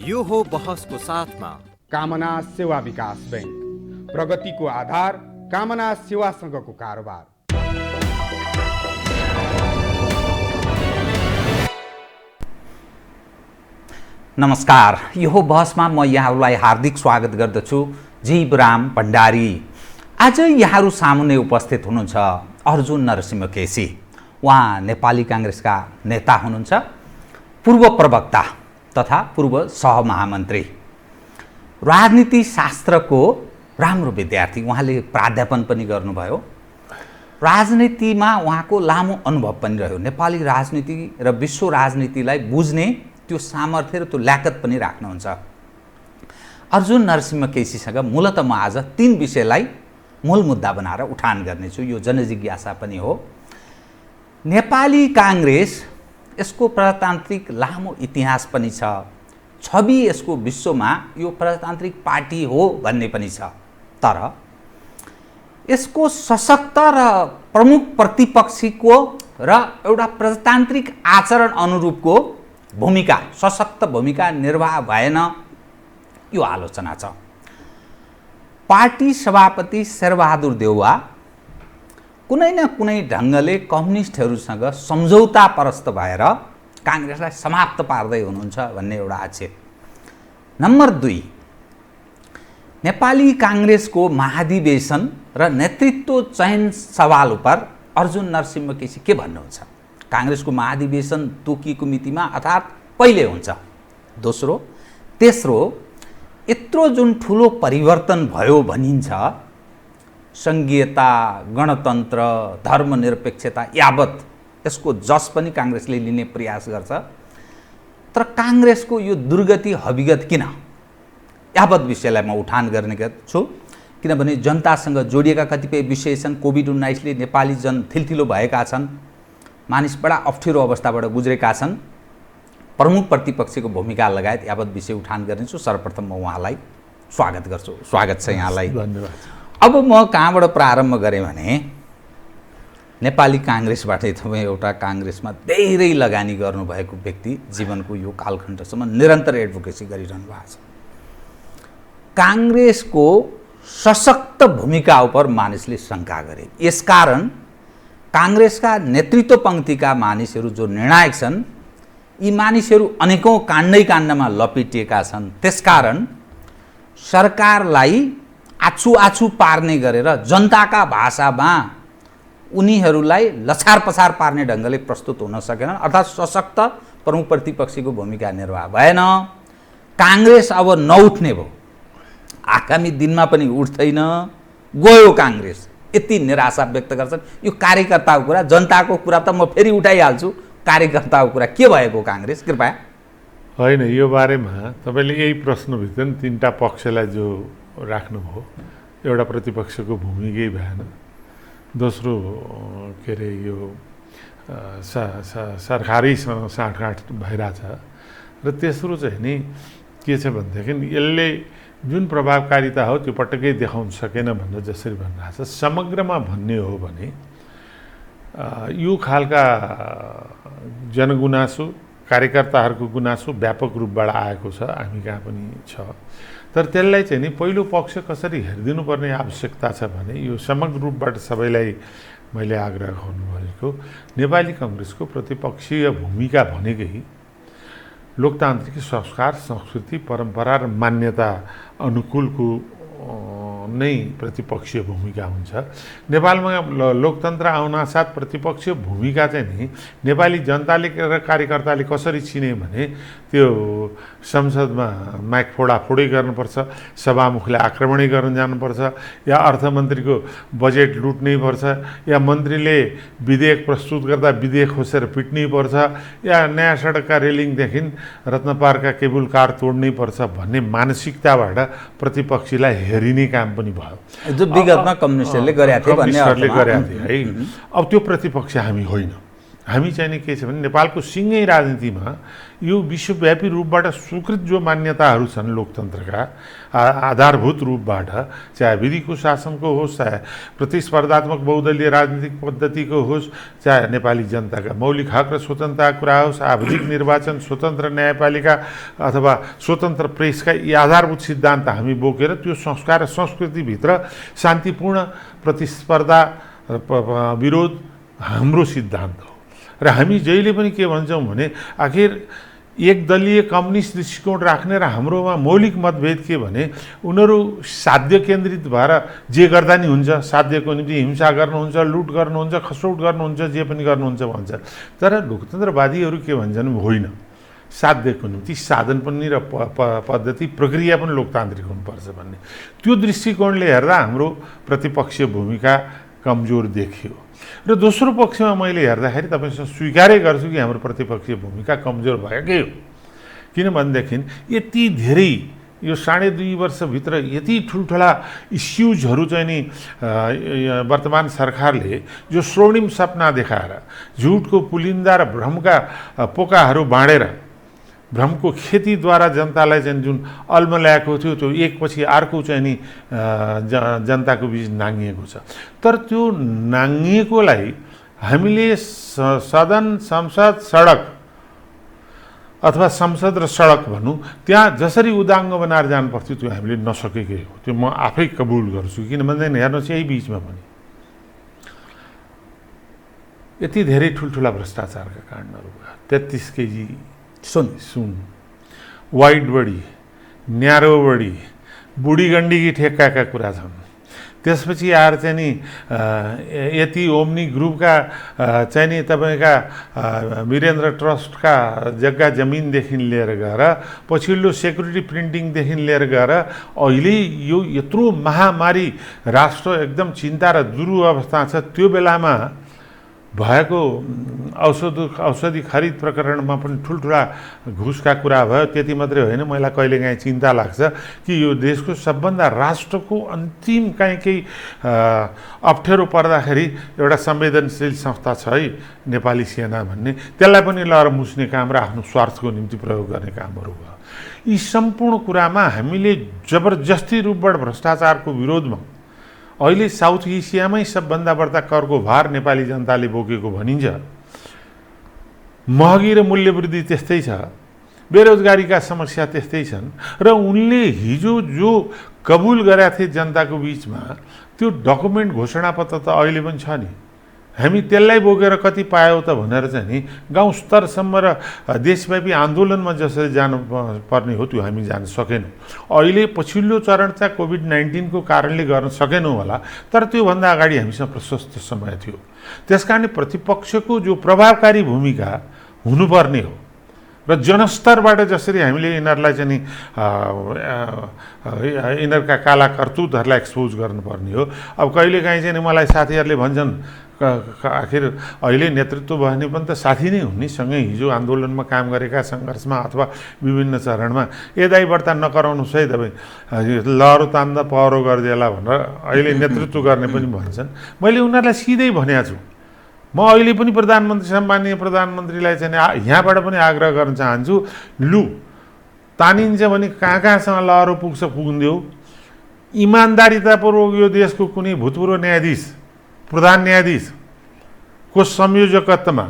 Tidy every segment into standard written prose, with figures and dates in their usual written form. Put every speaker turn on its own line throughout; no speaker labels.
यो हो बहसको साथमा
कामना सेवा विकास बैंक, प्रगतिको आधार कामना सेवासँगको कारोबार।
नमस्कार, यो हो बहसमा म यहाँहरूलाई हार्दिक स्वागत गर्दछु। जीवराम भण्डारी। आज यहाँहरू सामुन्ने उपस्थित हुनुहुन्छ अर्जुन नरसिंह केसी। उहाँ नेपाली काङ्ग्रेसका नेता हुनुहुन्छ, पूर्व प्रवक्ता तथा पूर्व सहमहामन्त्री, राजनीति शास्त्रको राम्रो विद्यार्थी। उहाँले प्राध्यापन पनि गर्नुभयो। राजनीतिमा उहाँको लामो अनुभव पनि रह्यो। नेपाली राजनीति र विश्व राजनीतिलाई बुझ्ने त्यो सामर्थ्य र त्यो ल्याकत पनि राख्नुहुन्छ। अर्जुन नरसिंह केसीसँग मूलतः म आज 3 विषयलाई मूल मुद्दा बनाएर उठान गर्नेछु। यो जनजिज्ञासा पनि हो। नेपाली काङ्ग्रेस, यसको प्रजातान्त्रिक लामो इतिहास पनि छ, छवि यसको विश्वमा यो प्रजातान्त्रिक पार्टी हो भन्ने पनि छ। तर यसको सशक्त र प्रमुख प्रतिपक्षीको र एउटा प्रजातान्त्रिक आचरण अनुरूपको भूमिका, सशक्त भूमिका निर्वाह भएन, यो आलोचना छ। पार्टी सभापति शेरबहादुर देउवा कुनै न कुनै ढङ्गले कम्युनिस्टहरूसँग सम्झौता परस्त भएर काङ्ग्रेसलाई समाप्त पार्दै हुनुहुन्छ भन्ने एउटा आक्षेप। नम्बर 2, नेपाली काङ्ग्रेसको महाधिवेशन र नेतृत्व चयन सवाल उप अर्जुन नरसिंह केसी के भन्नुहुन्छ? काङ्ग्रेसको महाधिवेशन तोकिएको मितिमा अर्थात् पहिले हुन्छ। दोस्रो, तेस्रो, यत्रो जुन ठुलो परिवर्तन भयो भनिन्छ, सङ्घीयता, गणतन्त्र, धर्मनिरपेक्षता यावत यसको जस पनि काङ्ग्रेसले लिने प्रयास गर्छ। तर काङ्ग्रेसको यो दुर्गति हविगत किन? यावत विषयलाई म उठान गर्ने छु। किनभने जनतासँग जोडिएका कतिपय विषय छन्। कोभिड-19ले नेपाली जन थिलथिलो भएका छन्। मानिस बडा अप्ठ्यारो अवस्थाबाट गुज्रेका छन्। प्रमुख प्रतिपक्षीको भूमिका लगायत यावत विषय उठान गर्नेछु। सर्वप्रथम म उहाँलाई स्वागत गर्छु। स्वागत छ यहाँलाई।
धन्यवाद।
अब म कहाँबाट प्रारम्भ गरेँ भने नेपाली काङ्ग्रेसबाटै तपाईँ एउटा काङ्ग्रेसमा धेरै लगानी गर्नुभएको व्यक्ति, जीवनको यो कालखण्डसम्म निरन्तर एडभोकेसी गरिरहनु भएको छ। काङ्ग्रेसको सशक्त भूमिका उप मानिसले शङ्का गरे। यसकारण काङ्ग्रेसका नेतृत्व पङ्क्तिका मानिसहरू जो निर्णायक छन्, यी मानिसहरू अनेकौँ काण्डमा लपेटिएका छन्। त्यसकारण सरकारलाई आछु पार्ने गरेर जनताका भाषामा उनीहरूलाई लछार पछार पार्ने ढङ्गले प्रस्तुत हुन सकेनन्। अर्थात् सशक्त प्रमुख प्रतिपक्षीको भूमिका निर्वाह भएन। काङ्ग्रेस अब नउठ्ने भयो, आगामी दिनमा पनि उठ्दैन, गयो काङ्ग्रेस, यति निराशा व्यक्त गर्छन्। यो कार्यकर्ताको कुरा, जनताको कुरा त म फेरि उठाइहाल्छु। कार्यकर्ताको कुरा के भएको काङ्ग्रेस? कृपया।
होइन, यो बारेमा तपाईँले यही प्रश्नभित्र 3टा पक्षलाई जो राख्नुभयो, एउटा प्रतिपक्षको भूमिकै भएन, दोस्रो के अरे यो सरकारीसँग साँठगाँठ भइरहेछ, र तेस्रो चाहिँ नि के छ भनेदेखि यसले जुन प्रभावकारिता हो त्यो पटक्कै देखाउन सकेन भनेर जसरी भनिरहेछ। समग्रमा भन्ने हो भने यो खालका जनगुनासो, कार्यकर्ताहरूको गुनासो व्यापक रूपबाट आएको छ, हामी कहाँ पनि छ। तर त्यसलाई चाहिँ नि पहिलो पक्ष कसरी हेरिदिनुपर्ने आवश्यकता छ भने यो समग्र रूपबाट सबैलाई मैले आग्रह गर्नुभएको, नेपाली काङ्ग्रेसको प्रतिपक्षीय भूमिका भनेकै लोकतान्त्रिक संस्कार, संस्कृति, परम्परा र मान्यता अनुकूलको नै प्रतिपक्षीय भूमिका हुन्छ। नेपालमा लोकतन्त्र आउनासाथ प्रतिपक्षीय भूमिका चाहिँ नि नेपाली जनताले र कार्यकर्ताले कसरी चिने भने त्यो संसदमा माइक फोडाफोडी गर्नुपर्छ, सभामुखले आक्रमणै गर्न जानुपर्छ, या अर्थमन्त्रीको बजेट लुट्नै पर्छ, या मन्त्रीले विधेयक प्रस्तुत गर्दा विधेयक खोसेर पिट्नै पर्छ, या नयाँ सडकका रेलिङदेखि रत्नपारका केबुल कार तोड्नै पर्छ भन्ने मानसिकताबाट प्रतिपक्षीलाई हेरिने काम पनि भयो,
जो विगतमा कम्युनिस्टहरूले गरेका थिए भन्ने
है। अब त्यो प्रतिपक्ष हामी होइन। हामी चाहिँ नि के छ भने नेपालको सिङ्गै राजनीतिमा यो विश्वव्यापी रूपबाट स्वीकृत जो मान्यताहरू छन् लोकतन्त्रका आधारभूत रूपबाट, चाहे विधिको शासनको होस्, चाहे प्रतिस्पर्धात्मक बहुदलीय राजनीतिक पद्धतिको होस्, चाहे नेपाली जनताका मौलिक हक र स्वतन्त्रताको कुरा होस्, आवधिक निर्वाचन, स्वतन्त्र न्यायपालिका अथवा स्वतन्त्र प्रेसका यी आधारभूत सिद्धान्त हामी बोकेर त्यो संस्कार र संस्कृतिभित्र शान्तिपूर्ण प्रतिस्पर्धा विरोध हाम्रो सिद्धान्त हो। र हामी जहिले पनि के भन्छौँ भने आखिर एकदलीय कम्युनिस्ट दृष्टिकोण राख्ने र हाम्रोमा मौलिक मतभेद के भने उनीहरू साध्य केन्द्रित भएर जे गर्दा नि हुन्छ, साध्यको निम्ति हिंसा गर्नुहुन्छ, लुट गर्नुहुन्छ, खसौट गर्नुहुन्छ, जे पनि गर्नुहुन्छ भन्छ। तर लोकतन्त्रवादीहरू के भन्छन्, होइन, साध्यको निम्ति साधन पनि र पद्धति प्रक्रिया पनि लोकतान्त्रिक हुनुपर्छ भन्ने त्यो दृष्टिकोणले हेर्दा हाम्रो प्रतिपक्षीय भूमिका कमजोर देखियो। र दोस्रो पक्षमा मैले हेर्दाखेरि तपाईँसँग स्वीकारै गर्छु कि हाम्रो प्रतिपक्षीय भूमिका कमजोर भएकै हो। किनभनेदेखि यति धेरै यो 2.5 वर्षभित्र यति ठुल्ठुला इस्युजहरू चाहिँ नि वर्तमान सरकारले जो स्वर्णिम सपना देखाएर झुटको पुलिन्दा र भ्रमका पोकाहरू बाँडेर भ्रमको खेतीद्वारा जनतालाई चाहिँ जुन अल्मल्याएको थियो त्यो एकपछि अर्को चाहिँ नि जनताको बिच नाङ्गिएको छ। तर त्यो नाङ्गिएकोलाई हामीले सदन, संसद, सडक अथवा संसद र सडक भनौँ त्यहाँ जसरी उदाङ्ग बनाएर जानु पर्थ्यो त्यो हामीले नसकेकै हो। त्यो म आफै कबुल गर्छु। किनभने हेर्नुहोस् यही बिचमा पनि यति धेरै ठुल्ठुला भ्रष्टाचारका काण्डहरू भयो। 33 केजी सुन, वाइड बडी, न्यारो बडी, बुढी गण्डकी ठेक्काका कुरा छन्। त्यसपछि आएर चाहिँ नि यति ओम्नी ग्रुपका चाहिँ नि तपाईँका वीरेन्द्र ट्रस्टका जग्गा जमिनदेखि लिएर गएर पछिल्लो सेक्युरिटी प्रिन्टिङदेखि लिएर गएर अहिले यो यत्रो महामारी राष्ट्र एकदम चिन्ता र दुरवस्था छ, त्यो बेलामा भएको औषधि खरिद प्रकरणमा पनि ठुल्ठुला घुसका कुरा भयो। त्यति मात्रै होइन, मलाई कहिलेकाहीँ चिन्ता लाग्छ कि यो देशको सबभन्दा राष्ट्रको अन्तिम केही अप्ठ्यारो पर्दाखेरि एउटा संवेदनशील संस्था छ है नेपाली सेना भन्ने, त्यसलाई पनि लहर मुस्ने काम र आफ्नो स्वार्थको निम्ति प्रयोग गर्ने कामहरू भयो। यी सम्पूर्ण कुरामा हामीले जबरजस्ती रूपबाट भ्रष्टाचारको विरोधमा अहिले साउथ एसियामै सबभन्दा बढ्ता करको भार नेपाली जनताले बोकेको भनिन्छ। महँगी र मूल्यवृद्धि त्यस्तै छ, बेरोजगारीका समस्या त्यस्तै छन्। र उनले हिजो जो कबुल गरेका थिए जनताको बिचमा त्यो डकुमेन्ट घोषणापत्र त अहिले पनि छ नि, हामी त्यसलाई बोकेर कति पायौँ त भनेर चाहिँ नि गाउँ स्तरसम्म र देशव्यापी आन्दोलनमा जसरी जानु पर्ने हो त्यो हामी जान सकेनौँ। अहिले पछिल्लो चरण चाहिँ कोभिड-19 को कारणले गर्न सकेनौँ होला, तर त्योभन्दा अगाडि हामीसँग प्रशस्त समय थियो। त्यसकारण प्रतिपक्षको जो प्रभावकारी भूमिका हुनुपर्ने हो र जनस्तरबाट जसरी हामीले यिनीहरूलाई चाहिँ नि यिनीहरूका काला करतुतहरूलाई एक्सपोज गर्नुपर्ने हो। अब कहिलेकाहीँ चाहिँ मलाई साथीहरूले भन्छन् आखिर अहिले नेतृत्व भने पनि त साथी नै हुन् नि, सँगै हिजो आन्दोलनमा काम गरेका, सङ्घर्षमा अथवा विभिन्न चरणमा दाइ बढ्ता नकराउनुहोस् है तपाईँ, लहरो तान्दा पहरो गरिदिएला भनेर अहिले नेतृत्व गर्ने पनि भन्छन्। मैले उनीहरूलाई सिधै भनेको छु, म अहिले पनि प्रधानमन्त्री, सम्माननीय प्रधानमन्त्रीलाई चाहिँ यहाँबाट पनि आग्रह गर्न चाहन्छु, लु तानिन्छ भने कहाँसम्म लहरो पुग्छ पुगिदेऊ। इमान्दारितापूर्वक यो देशको कुनै भूतपूर्व न्यायाधीश, प्रधान न्यायाधीशको संयोजकत्वमा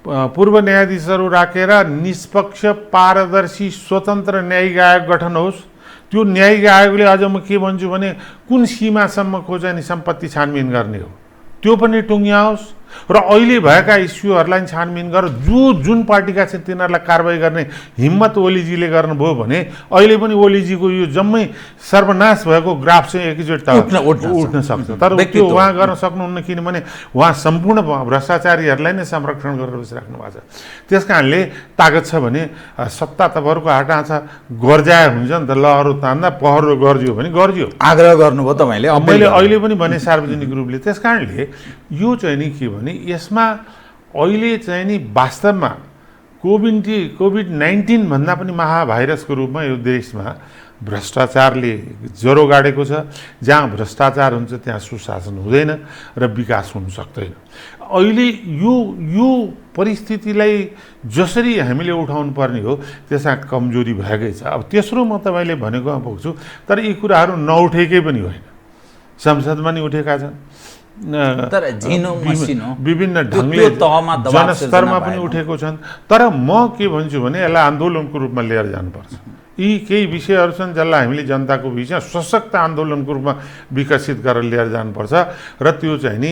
पूर्व न्यायाधीशहरू राखेर निष्पक्ष, पारदर्शी, स्वतन्त्र न्यायिक आयोग गठन होस्। त्यो न्यायिक आयोगले अझ म के भन्छु भने कुन सीमासम्मको चाहिँ सम्पत्ति छानबिन गर्ने हो त्यो पनि टुङ्ग्याओस् र अहिले भएका इस्युहरूलाई छानबिन गरेर जुन पार्टीका छन् तिनीहरूलाई कारबाही गर्ने हिम्मत ओलीजीले गर्नुभयो भने अहिले पनि ओलीजीको यो जम्मै सर्वनाश भएको ग्राफ चाहिँ एकैचोटि उठ्न सक्छ। तर त्यो उहाँ गर्न सक्नुहुन्न, किनभने उहाँ सम्पूर्ण भ्रष्टाचारीहरूलाई नै संरक्षण गरेर बसिराख्नु भएको छ। त्यस कारणले तागत छ भने सत्ता तपाईँहरूको हाटाछ गर्जाए हुन्छ नि त, लहरो तान्दा पहरो गर्जियो भने गर्जियो, आग्रह गर्नुभयो तपाईँले। मैले अहिले पनि भने सार्वजनिक रूपले। त्यस कारणले यो चाहिँ नि के भने यसमा अहिले चाहिँ नि वास्तवमा कोभिड-19 भन्दा पनि महाभाइरसको रूपमा यो देशमा भ्रष्टाचारले ज्वरो गाडेको छ। जहाँ भ्रष्टाचार हुन्छ त्यहाँ सुशासन हुँदैन र विकास हुन सक्दैन। अहिले यो परिस्थितिलाई जसरी हामीले उठाउनु पर्ने हो त्यसमा कमजोरी भएकै छ। अब तेस्रो म तपाईँले भनेकोमा पुग्छु, तर यी कुराहरू नउठेकै पनि होइन, संसदमा नि उठेका छन्,
तर
विभिन्न ढङ्गले जनस्तरमा पनि उठेको छन्। तर म के भन्छु भने यसलाई आन्दोलनको रूपमा लिएर जानुपर्छ। यी केही विषयहरू छन् जसलाई हामीले जनताको बिचमा सशक्त आन्दोलनको रूपमा विकसित गरेर लिएर जानुपर्छ र त्यो चाहिँ नि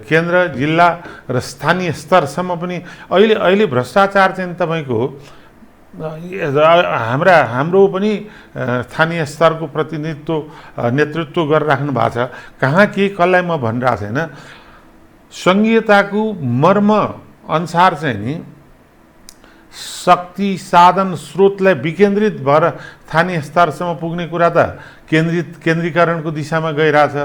केन्द्र, जिल्ला र स्थानीय स्तरसम्म पनि अहिले भ्रष्टाचार चाहिँ तपाईँको हाम्रो पनि स्थानीय स्तरको प्रतिनिधित्व नेतृत्व गरेर राख्नु भएको छ। कहाँ के कसलाई म भनिरहेको छैन, सङ्घीयताको मर्म अनुसार चाहिँ नि शक्ति साधन स्रोतलाई विकेन्द्रित भएर स्थानीय स्तरसम्म पुग्ने कुरा त केन्द्रीकरणको दिशामा गइरहेछ।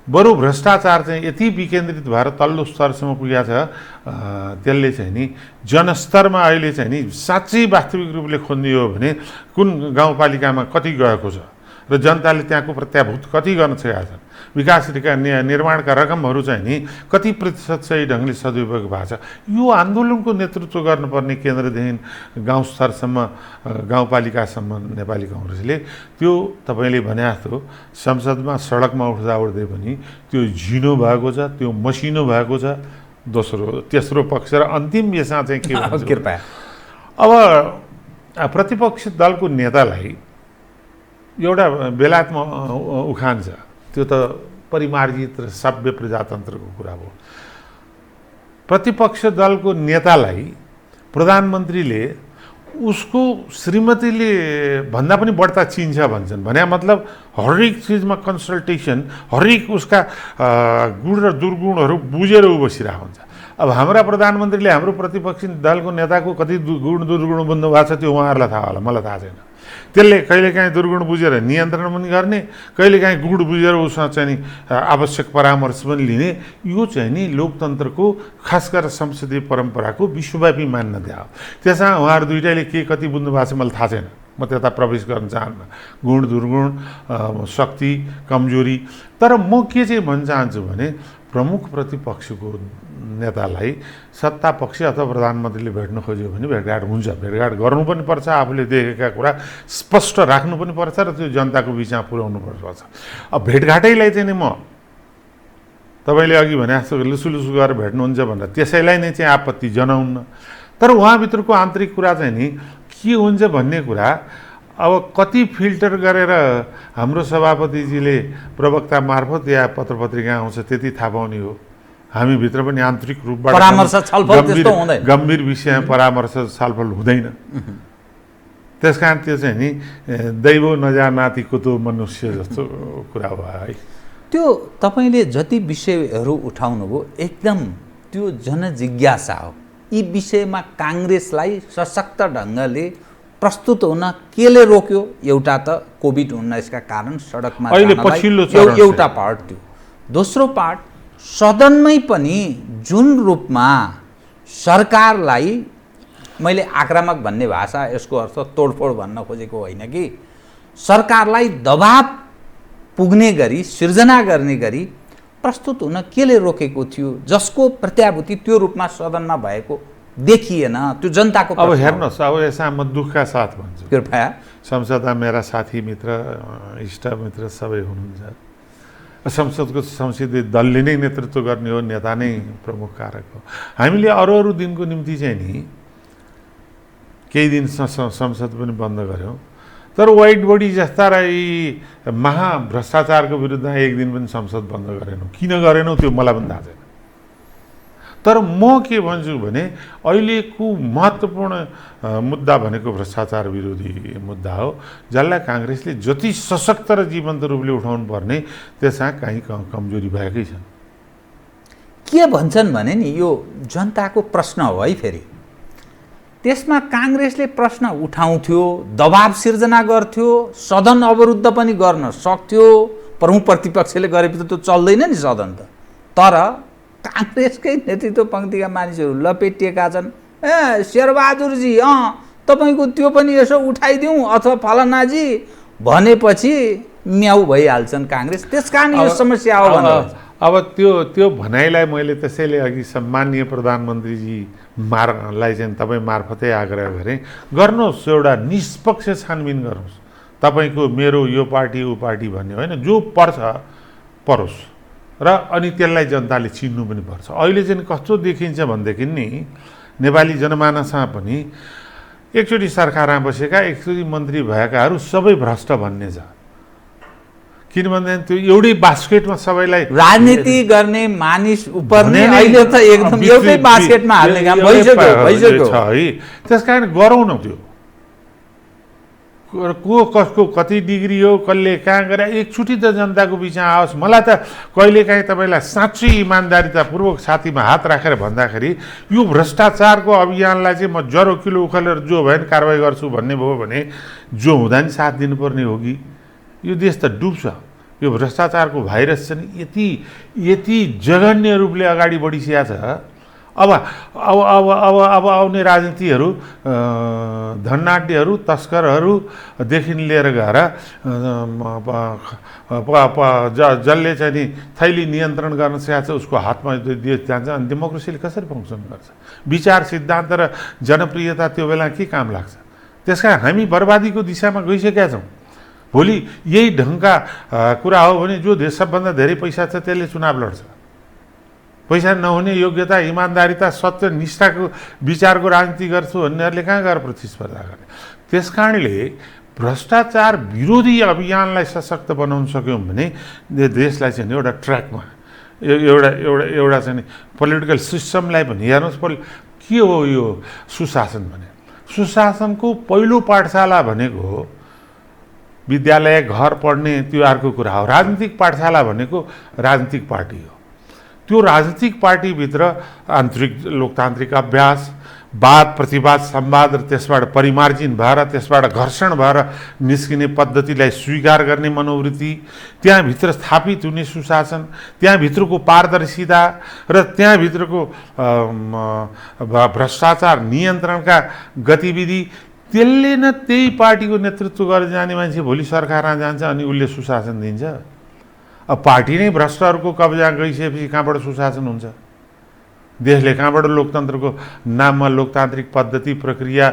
बरु भ्रष्टाचार चाहिँ यति विकेन्द्रित भएर तल्लो स्तरसम्म पुगेको छ, त्यसले चाहिँ नि जनस्तरमा अहिले चाहिँ नि साँच्चै वास्तविक रूपले खोज्दियो भने कुन गाउँपालिकामा कति गएको छ र जनताले त्यहाँको प्रत्याभूत कति गर्न सकेका छन्, विकास निर्माणका रकमहरू चाहिँ नि कति प्रतिशत सही ढङ्गले सदुपयोग भएको छ। यो आन्दोलनको नेतृत्व गर्नुपर्ने केन्द्रदेखि गाउँ स्तरसम्म गाउँपालिकासम्म नेपाली काङ्ग्रेसले त्यो तपाईँले भने जस्तो संसदमा सडकमा उठ्दै पनि त्यो झिनो भएको छ, त्यो मसिनो भएको छ। तेस्रो पक्ष र अन्तिम यसमा चाहिँ के भन्छ,
कृपया
अब प्रतिपक्ष दलको नेतालाई एउटा बेलायतमा उखान छ, त्यो त परिमार्जित र सभ्य प्रजातन्त्रको कुरा हो। प्रतिपक्ष दलको नेतालाई प्रधानमन्त्रीले उसको श्रीमतीले भन्दा पनि बढ्ता चिन्छ भन्छन्। भने मतलब हरेक चिजमा कन्सल्टेसन, हरेक उसका गुण र दुर्गुणहरू बुझेर ऊ बसिरहेको हुन्छ। अब हाम्रा प्रधानमन्त्रीले हाम्रो प्रतिपक्षी दलको नेताको कति गुण दुर्गुण बुझ्नु भएको छ त्यो उहाँहरूलाई थाहा होला, मलाई थाहा छैन। त्यसले कहिलेकाहीँ दुर्गुण बुझेर नियन्त्रण पनि गर्ने, कहिलेकाहीँ गुण बुझेर उसमा चाहिँ नि आवश्यक परामर्श पनि लिने। यो चाहिँ नि लोकतन्त्रको खास गरेर संसदीय परम्पराको विश्वव्यापी मान्यता हो। त्यसमा उहाँहरू दुइटैले के कति बुझ्नु भएको छ मलाई थाहा छैन, म त्यता प्रवेश गर्न चाहन्न, गुण दुर्गुण शक्ति कमजोरी। तर म के चाहिँ भन्न चाहन्छु भने प्रमुख प्रतिपक्षको नेतालाई सत्ता पक्ष अथवा प्रधानमन्त्रीले भेट्न खोज्यो भने भेटघाट हुन्छ, भेटघाट गर्नु पनि पर्छ, आफूले देखेका कुरा स्पष्ट राख्नु पनि पर्छ र त्यो जनताको बिचमा पुर्याउनु पर्छ। अब भेटघाटैलाई चाहिँ नि म तपाईँले अघि भने जस्तो लुसुलुसु गरेर भेट्नुहुन्छ भनेर त्यसैलाई नै चाहिँ आपत्ति जनाउन्न। तर उहाँभित्रको आन्तरिक कुरा चाहिँ नि के हुन्छ भन्ने कुरा अब कति फिल्टर गरेर हाम्रो सभापतिजीले प्रवक्ता मार्फत या पत्रपत्रिका आउँछ त्यति थाहा पाउने हो। हामीभित्र पनि आन्तरिक रूपबाट गम्भीर विषयमा परामर्श छलफल हुँदैन। त्यसकारण त्यो चाहिँ नि दैव नजानाति कुतो मनुष्य जस्तो कुरा हो है।
त्यो तपाईँले जति विषयहरू उठाउनुभयो एकदम त्यो जनजिज्ञासा हो। यी विषयमा काङ्ग्रेसलाई सशक्त ढङ्गले प्रस्तुत हुन केले रोक्यो? एउटा त कोभिड-19 का कारण सडकमा एउटा पार्ट थियो। दोस्रो पार्ट सदनमै पनि जुन रूपमा सरकारलाई, मैले आक्रामक भन्ने भाषा यसको अर्थ तोडफोड भन्न खोजेको होइन कि सरकारलाई दबाब पुग्ने गरी सिर्जना गर्ने गरी प्रस्तुत हुन केले रोकेको थियो, जसको प्रत्याभूति त्यो रूपमा सदनमा भएको देखिएन? त्यो जनताको
अब हेर्नुहोस्, अब यसमा म दुःखका साथ भन्छु,
कृपया
संसदमा मेरा साथी मित्र इष्ट मित्र सबै हुनुहुन्छ। संसदको संसदीय दलले नै नेतृत्व गर्ने हो, नेता नै प्रमुख कारक हो। हामीले अरू दिनको निम्ति चाहिँ नि केही दिन संसद पनि बन्द गऱ्यौँ, तर वाइट बडी जस्ता र यी महाभ्रष्टाचारको विरुद्धमा एक दिन पनि संसद बन्द गरेनौँ। किन गरेनौँ त्यो मलाई पनि थाहा छैन। तर म के भन्छु भने अहिलेको महत्त्वपूर्ण मुद्दा भनेको भ्रष्टाचार विरोधी मुद्दा हो, जसलाई काङ्ग्रेसले जति सशक्त र जीवन्त रूपले उठाउनु पर्ने त्यसमा कहीँ कमजोरी भएकै छन्।
के भन्छन् भने नि यो जनताको प्रश्न हो है। फेरि त्यसमा काङ्ग्रेसले प्रश्न उठाउँथ्यो, दबाब सिर्जना गर्थ्यो, सदन अवरुद्ध पनि गर्न सक्थ्यो। प्रमुख प्रतिपक्षले गरेपछि त त्यो चल्दैन नि सदन त। तर काङ्ग्रेसकै नेतृत्व पङ्क्तिका मानिसहरू लपेटिएका छन्, ए शेरबहादुरजी तपाईँको त्यो पनि यसो उठाइदिउँ अथवा फलानाजी भनेपछि म्याउ भइहाल्छन् काङ्ग्रेस। त्यसकारण यो समस्या हो भन्नु।
अब त्यो भनाइलाई मैले त्यसैले अघि सम्माननीय प्रधानमन्त्रीजी लाई चाहिँ तपाईँ मार्फतै आग्रह गरेँ, गर्नुहोस् एउटा निष्पक्ष छानबिन गर्नुहोस्। तपाईँको मेरो यो पार्टी ऊ पार्टी भन्ने होइन, जो पर्छ परोस् र अनि त्यसलाई जनताले चिन्नु पनि पर्छ। अहिले चाहिँ कस्तो देखिन्छ भनेदेखि नि नेपाली जनमानसमा पनि एकचोटि सरकारमा बसेका एकचोटि मन्त्री भएकाहरू सबै भ्रष्ट भन्ने छ। किनभने त्यो एउटै बास्केटमा सबैलाई
राजनीति गर्ने मानिस उपर्ने अहिले त एकदम एउटै बास्केटमा हाल्ने काम भइसक्यो
छ है। त्यसकारण गरौँ न त्यो को कसको कति डिग्री हो, कसले कहाँ गरे, एकचोटि त जनताको बिचमा आओस्। मलाई त कहिलेकाहीँ तपाईँलाई साँच्चै इमान्दारितापूर्वक छातीमा हात राखेर भन्दाखेरि यो भ्रष्टाचारको अभियानलाई चाहिँ म जरो किलो उखालेर जो भयो नि कारवाही गर्छु भन्ने भयो भने जो हुँदा नि साथ दिनुपर्ने हो कि यो देश त डुब्छ। यो भ्रष्टाचारको भाइरस चाहिँ यति जघन्य रूपले अगाडि बढिसकेको छ। अब अब अब अब अब आउने राजनीतिहरू धनाढ्यहरू तस्करहरूदेखि लिएर गएर जसले चाहिँ नि थैली नियन्त्रण गर्न सकेको छ उसको हातमा देश जान्छ। अनि डेमोक्रेसीले कसरी फङ्सन गर्छ? विचार सिद्धान्त र जनप्रियता त्यो बेला के काम लाग्छ? त्यसकारण हामी बर्बादीको दिशामा गइसकेका छौँ। भोलि यही ढङ्गका कुरा हो भने जो देश सबभन्दा धेरै पैसा छ त्यसले चुनाव लड्छ। पैसा नहुने योग्यता इमान्दारिता सत्य निष्ठाको विचारको राजनीति गर्छु भन्नेहरूले कहाँ गएर प्रतिस्पर्धा गर्ने? त्यसकारणले भ्रष्टाचार विरोधी अभियानलाई सशक्त बनाउन सक्यौँ भने देशलाई चाहिँ एउटा ट्र्याकमा एउटा चाहिँ पोलिटिकल सिस्टमलाई पनि हेर्नुहोस्। के हो यो सुशासन भने? सुशासनको पहिलो पाठशाला भनेको हो विद्यालय, घर पढ्ने, त्यो अर्को कुरा हो। राजनीतिक पाठशाला भनेको राजनीतिक पार्टी हो। त्यो राजनीतिक पार्टीभित्र आन्तरिक लोकतान्त्रिक अभ्यास, वाद प्रतिवाद संवाद र त्यसबाट परिमार्जिन भएर त्यसबाट घर्षण भएर निस्किने पद्धतिलाई स्वीकार गर्ने मनोवृत्ति, त्यहाँभित्र स्थापित हुने सुशासन, त्यहाँभित्रको पारदर्शिता र त्यहाँभित्रको भ्रष्टाचार नियन्त्रणका गतिविधि, त्यसले न त्यही पार्टीको नेतृत्व गरेर जाने मान्छे भोलि सरकारमा जान्छ अनि उसले सुशासन दिन्छ। अब पार्टी नै भ्रष्टहरूको कब्जा गइसकेपछि कहाँबाट सुशासन हुन्छ? देशले कहाँबाट लोकतन्त्रको नाममा लोकतान्त्रिक पद्धति प्रक्रिया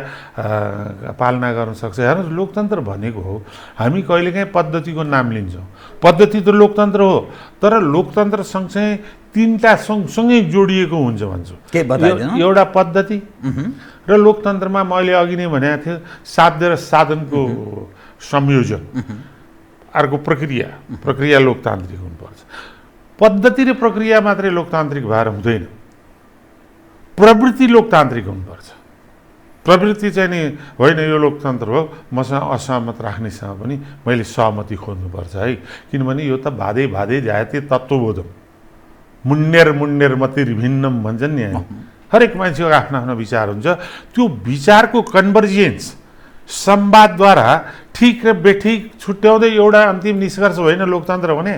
पालना गर्न सक्छ? हेर्नुहोस्, लोकतन्त्र भनेको हो हामी कहिलेकाहीँ पद्धतिको नाम लिन्छौँ। पद्धति त लोकतन्त्र हो, तर लोकतन्त्र सँगसँगै तिनवटा सँगसँगै जोडिएको हुन्छ भन्छु। एउटा पद्धति र लोकतन्त्रमा मैले अघि नै भनेको थिएँ साध्य र साधनको संयोजन, अर्को प्रक्रिया लोकतान्त्रिक हुनुपर्छ। पद्धति र प्रक्रिया मात्रै लोकतान्त्रिक भएर हुँदैन, प्रवृत्ति लोकतान्त्रिक हुनुपर्छ। प्रवृत्ति चाहिँ नि होइन यो लोकतन्त्र हो, मसँग असहमत राख्नेसँग पनि मैले सहमति खोज्नुपर्छ है। किनभने यो त भादै जायते तत्त्वबोधम मुन्नेर मतिर भिन्नम भन्छन् नि। हरेक मान्छेको आफ्नो आफ्नो विचार हुन्छ। त्यो विचारको कन्भर्जेन्स संवादद्वारा ठिक र बेठिक छुट्याउँदै एउटा अन्तिम निष्कर्ष होइन लोकतन्त्र भने।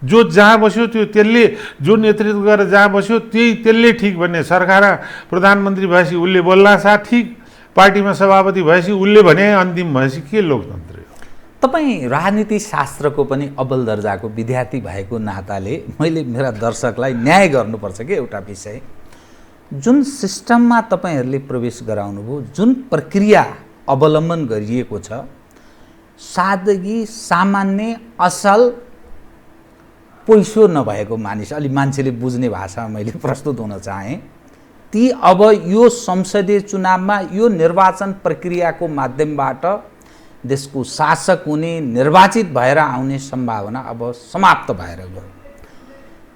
जो जहाँ बस्यो त्यो त्यसले, जो नेतृत्व गरेर जहाँ बस्यो त्यसले ठिक भन्ने। सरकार प्रधानमन्त्री भएपछि उसले बोल्ला साथ ठिक, पार्टीमा सभापति भएपछि उसले भने अन्तिम भएपछि के लोकतन्त्र हो?
तपाईँ राजनीति शास्त्रको पनि अब्बल दर्जाको विद्यार्थी भएको नाताले मैले मेरा दर्शकलाई न्याय गर्नुपर्छ कि एउटा विषय, जुन सिस्टममा तपाईँहरूले प्रवेश गराउनुभयो, जुन प्रक्रिया अवलम्बन गरिएको छ, सादगी सामान्य असल पैसो नभएको मानिस, अलि मान्छेले बुझ्ने भाषामा मैले प्रस्तुत हुन चाहेँ, ती अब यो संसदीय चुनावमा यो निर्वाचन प्रक्रियाको माध्यमबाट देशको शासक हुने, निर्वाचित भएर आउने सम्भावना अब समाप्त भएर गयो।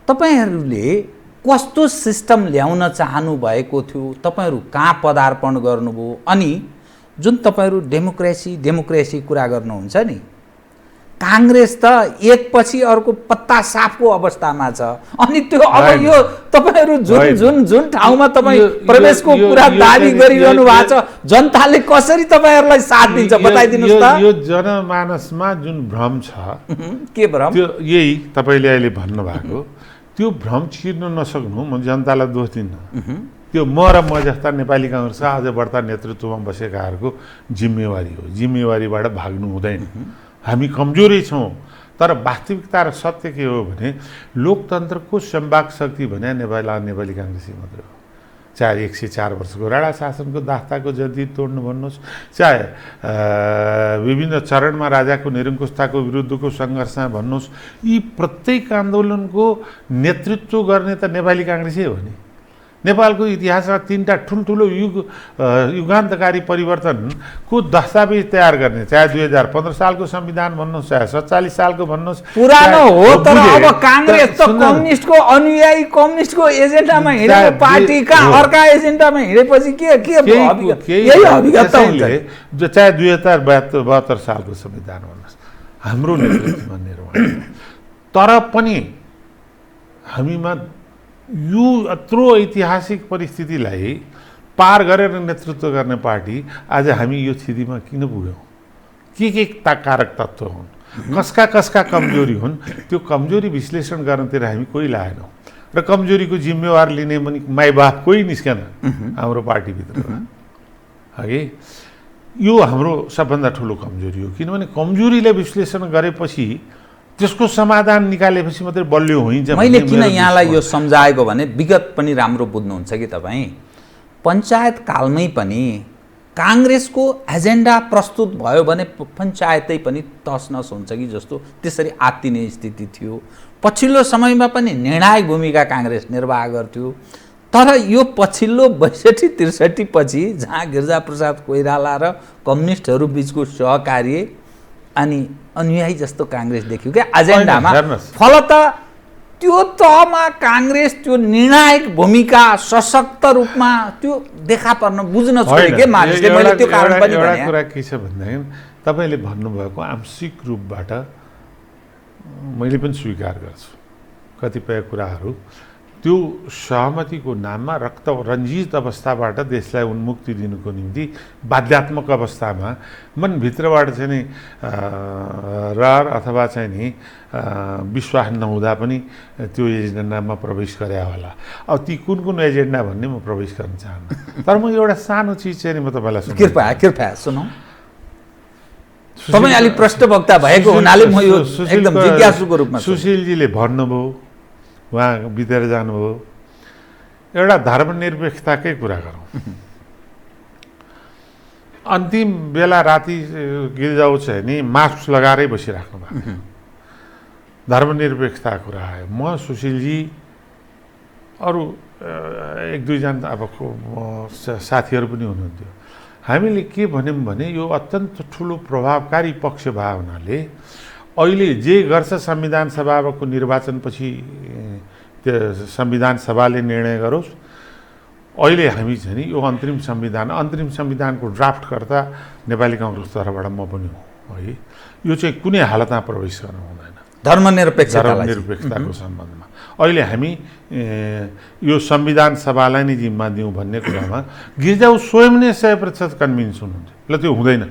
तपाईँहरूले कस्तो सिस्टम ल्याउन चाहनु भएको थियो? तपाईँहरू कहाँ पदार्पण गर्नुभयो? अनि जुन तपाईँहरू डेमोक्रेसी कुरा गर्नुहुन्छ नि, काङ्ग्रेस त एकपछि अर्को पत्ता साफको अवस्थामा छ। अनि त्यो अब यो तपाईँहरू जुन ठाउँमा तपाईँ प्रवेशको कुरा दाबी गरिरहनु भएको छ, जनताले कसरी तपाईँहरूलाई साथ दिन्छ बताइदिनुहोस् त।
यो जनमानसमा जुन भ्रम छ,
के भ्रम?
त्यो यही तपाईँले अहिले भन्नुभएको, त्यो भ्रम छिर्न नसक्नु म जनतालाई दोष दिन्न। त्यो म र म जस्ता नेपाली काङ्ग्रेसका अझ बढ्ता नेतृत्वमा बसेकाहरूको जिम्मेवारी हो। जिम्मेवारीबाट भाग्नु हुँदैन। हामी कमजोरी छौँ, तर वास्तविकता र सत्य के हो भने लोकतन्त्रको सम्वाक शक्ति भने नेपाली काङ्ग्रेसै मात्रै हो। चाहे 104 वर्षको राणा शासनको दास्ताको जति तोड्नु भन्नुहोस्, चाहे विभिन्न चरणमा राजाको निरङ्कुशताको विरुद्धको सङ्घर्षमा भन्नुहोस्, यी प्रत्येक आन्दोलनको नेतृत्व गर्ने त नेपाली काङ्ग्रेसै हो नि। नेपालको इतिहासमा 3टा ठुल्ठुलो युगान्तकारी परिवर्तनको दस्तावेज तयार गर्ने, चाहे 2015 सालको संविधान भन्नुहोस्, चाहे 47 सालको भन्नुहोस्,
पुरानो हो तर अब काङ्ग्रेस त कम्युनिस्टको अनुयायी, कम्युनिस्टको एजेन्डामा हिँडेको पार्टीका अर्का एजेन्डामा हिँडेपछि के यही अभिगत हुन्छ।
चाहे 2072 सालको संविधान भन्नुहोस्, हाम्रो नेतृत्वमा निर्माण, तर पनि हामीमा यो यत्रो ऐतिहासिक परिस्थितिलाई पार गरेर नेतृत्व गर्ने पार्टी आज हामी यो स्थितिमा किन पुग्यौँ? के कारक तत्त्व हुन्, कसका कमजोरी हुन्, त्यो कमजोरी विश्लेषण गर्नतिर हामी कोही लागेनौँ। र कमजोरीको जिम्मेवार लिने पनि माइबाप कोही निस्केन हाम्रो पार्टीभित्र, है। यो हाम्रो सबभन्दा ठुलो कमजोरी हो, किनभने कमजोरीलाई विश्लेषण गरेपछि त्यसको समाधान निकालेपछि मात्रै बलियो हुन्छ।
मैले किन यहाँलाई यो सम्झाएको भने विगत पनि राम्रो बुझ्नुहुन्छ कि तपाईँ, पञ्चायत कालमै पनि काङ्ग्रेसको एजेन्डा प्रस्तुत भयो भने पञ्चायतै पनि तसनस हुन्छ कि जस्तो त्यसरी आत्तिने स्थिति थियो। पछिल्लो समयमा पनि निर्णायक भूमिका काङ्ग्रेस निर्वाह गर्थ्यो, तर यो पछिल्लो 62-63 पछि जहाँ गिरिजाप्रसाद कोइराला र कम्युनिस्टहरू बिचको सहकार्य अनि अनुयायी जस्तो काङ्ग्रेस देख्यो क्या एजेन्डामा। फलत त्यो तहमा काङ्ग्रेस त्यो निर्णायक भूमिका सशक्त रूपमा त्यो देखा पर्न बुझ्न छोड्यो के मानिसले। मैले त्यो कारण पनि भने
एउटा कुरा के छ भन्दाखेरि तपाईँले भन्नुभएको आंशिक रूपबाट मैले पनि स्वीकार गर्छु कतिपय कुराहरू। त्यो सहमतिको नाममा रक्त रञ्जित अवस्थाबाट देशलाई उन्मुक्ति दिनुको निम्ति बाध्यात्मक अवस्थामा मनभित्रबाट चाहिँ नि रहर अथवा चाहिँ नि विश्वास नहुँदा पनि त्यो एजेन्डामा प्रवेश गरे होला। अब ती कुन एजेन्डा भन्ने म प्रवेश गर्न चाहन्न, तर म एउटा सानो चिज चाहिँ नि म तपाईँलाई
कृपया सुनौ। तपाईँ अलिक प्रष्टवक्ता भएको हुनाले म यो एकदम जिज्ञासुको रूपमा
सुशीलजीले भन्नुभयो, उहाँ बितेर जानुभयो, एउटा धर्मनिरपेक्षताकै कुरा गरौँ। अन्तिम बेला राति गिर्जाउ चाहिँ नि मास्क लगाएरै बसिराख्नु भएको, धर्मनिरपेक्षताको कुरा आयो। म सुशीलजी अरू 1-2 जना अब साथीहरू पनि हुनुहुन्थ्यो। हामीले के भन्यौँ भने यो अत्यन्त ठुलो प्रभावकारी पक्ष भए हुनाले अहिले जे गर्छ संविधान सभाको निर्वाचनपछि त्यो संविधान सभाले निर्णय गरोस्। अहिले हामी चाहिँ नि यो अन्तरिम संविधानको ड्राफ्टकर्ता नेपाली काङ्ग्रेस तर्फबाट म पनि हुँ, है। यो चाहिँ कुनै हालतमा प्रवेश गर्नु हुँदैन धर्मनिरपेक्षताको सम्बन्धमा। अहिले हामी यो संविधान सभालाई नै जिम्मा दिउँ भन्ने कुरामा गिर्जाउ स्वयं नै 100% कन्भिन्स हुनुहुन्थ्यो। ल त्यो हुँदैन,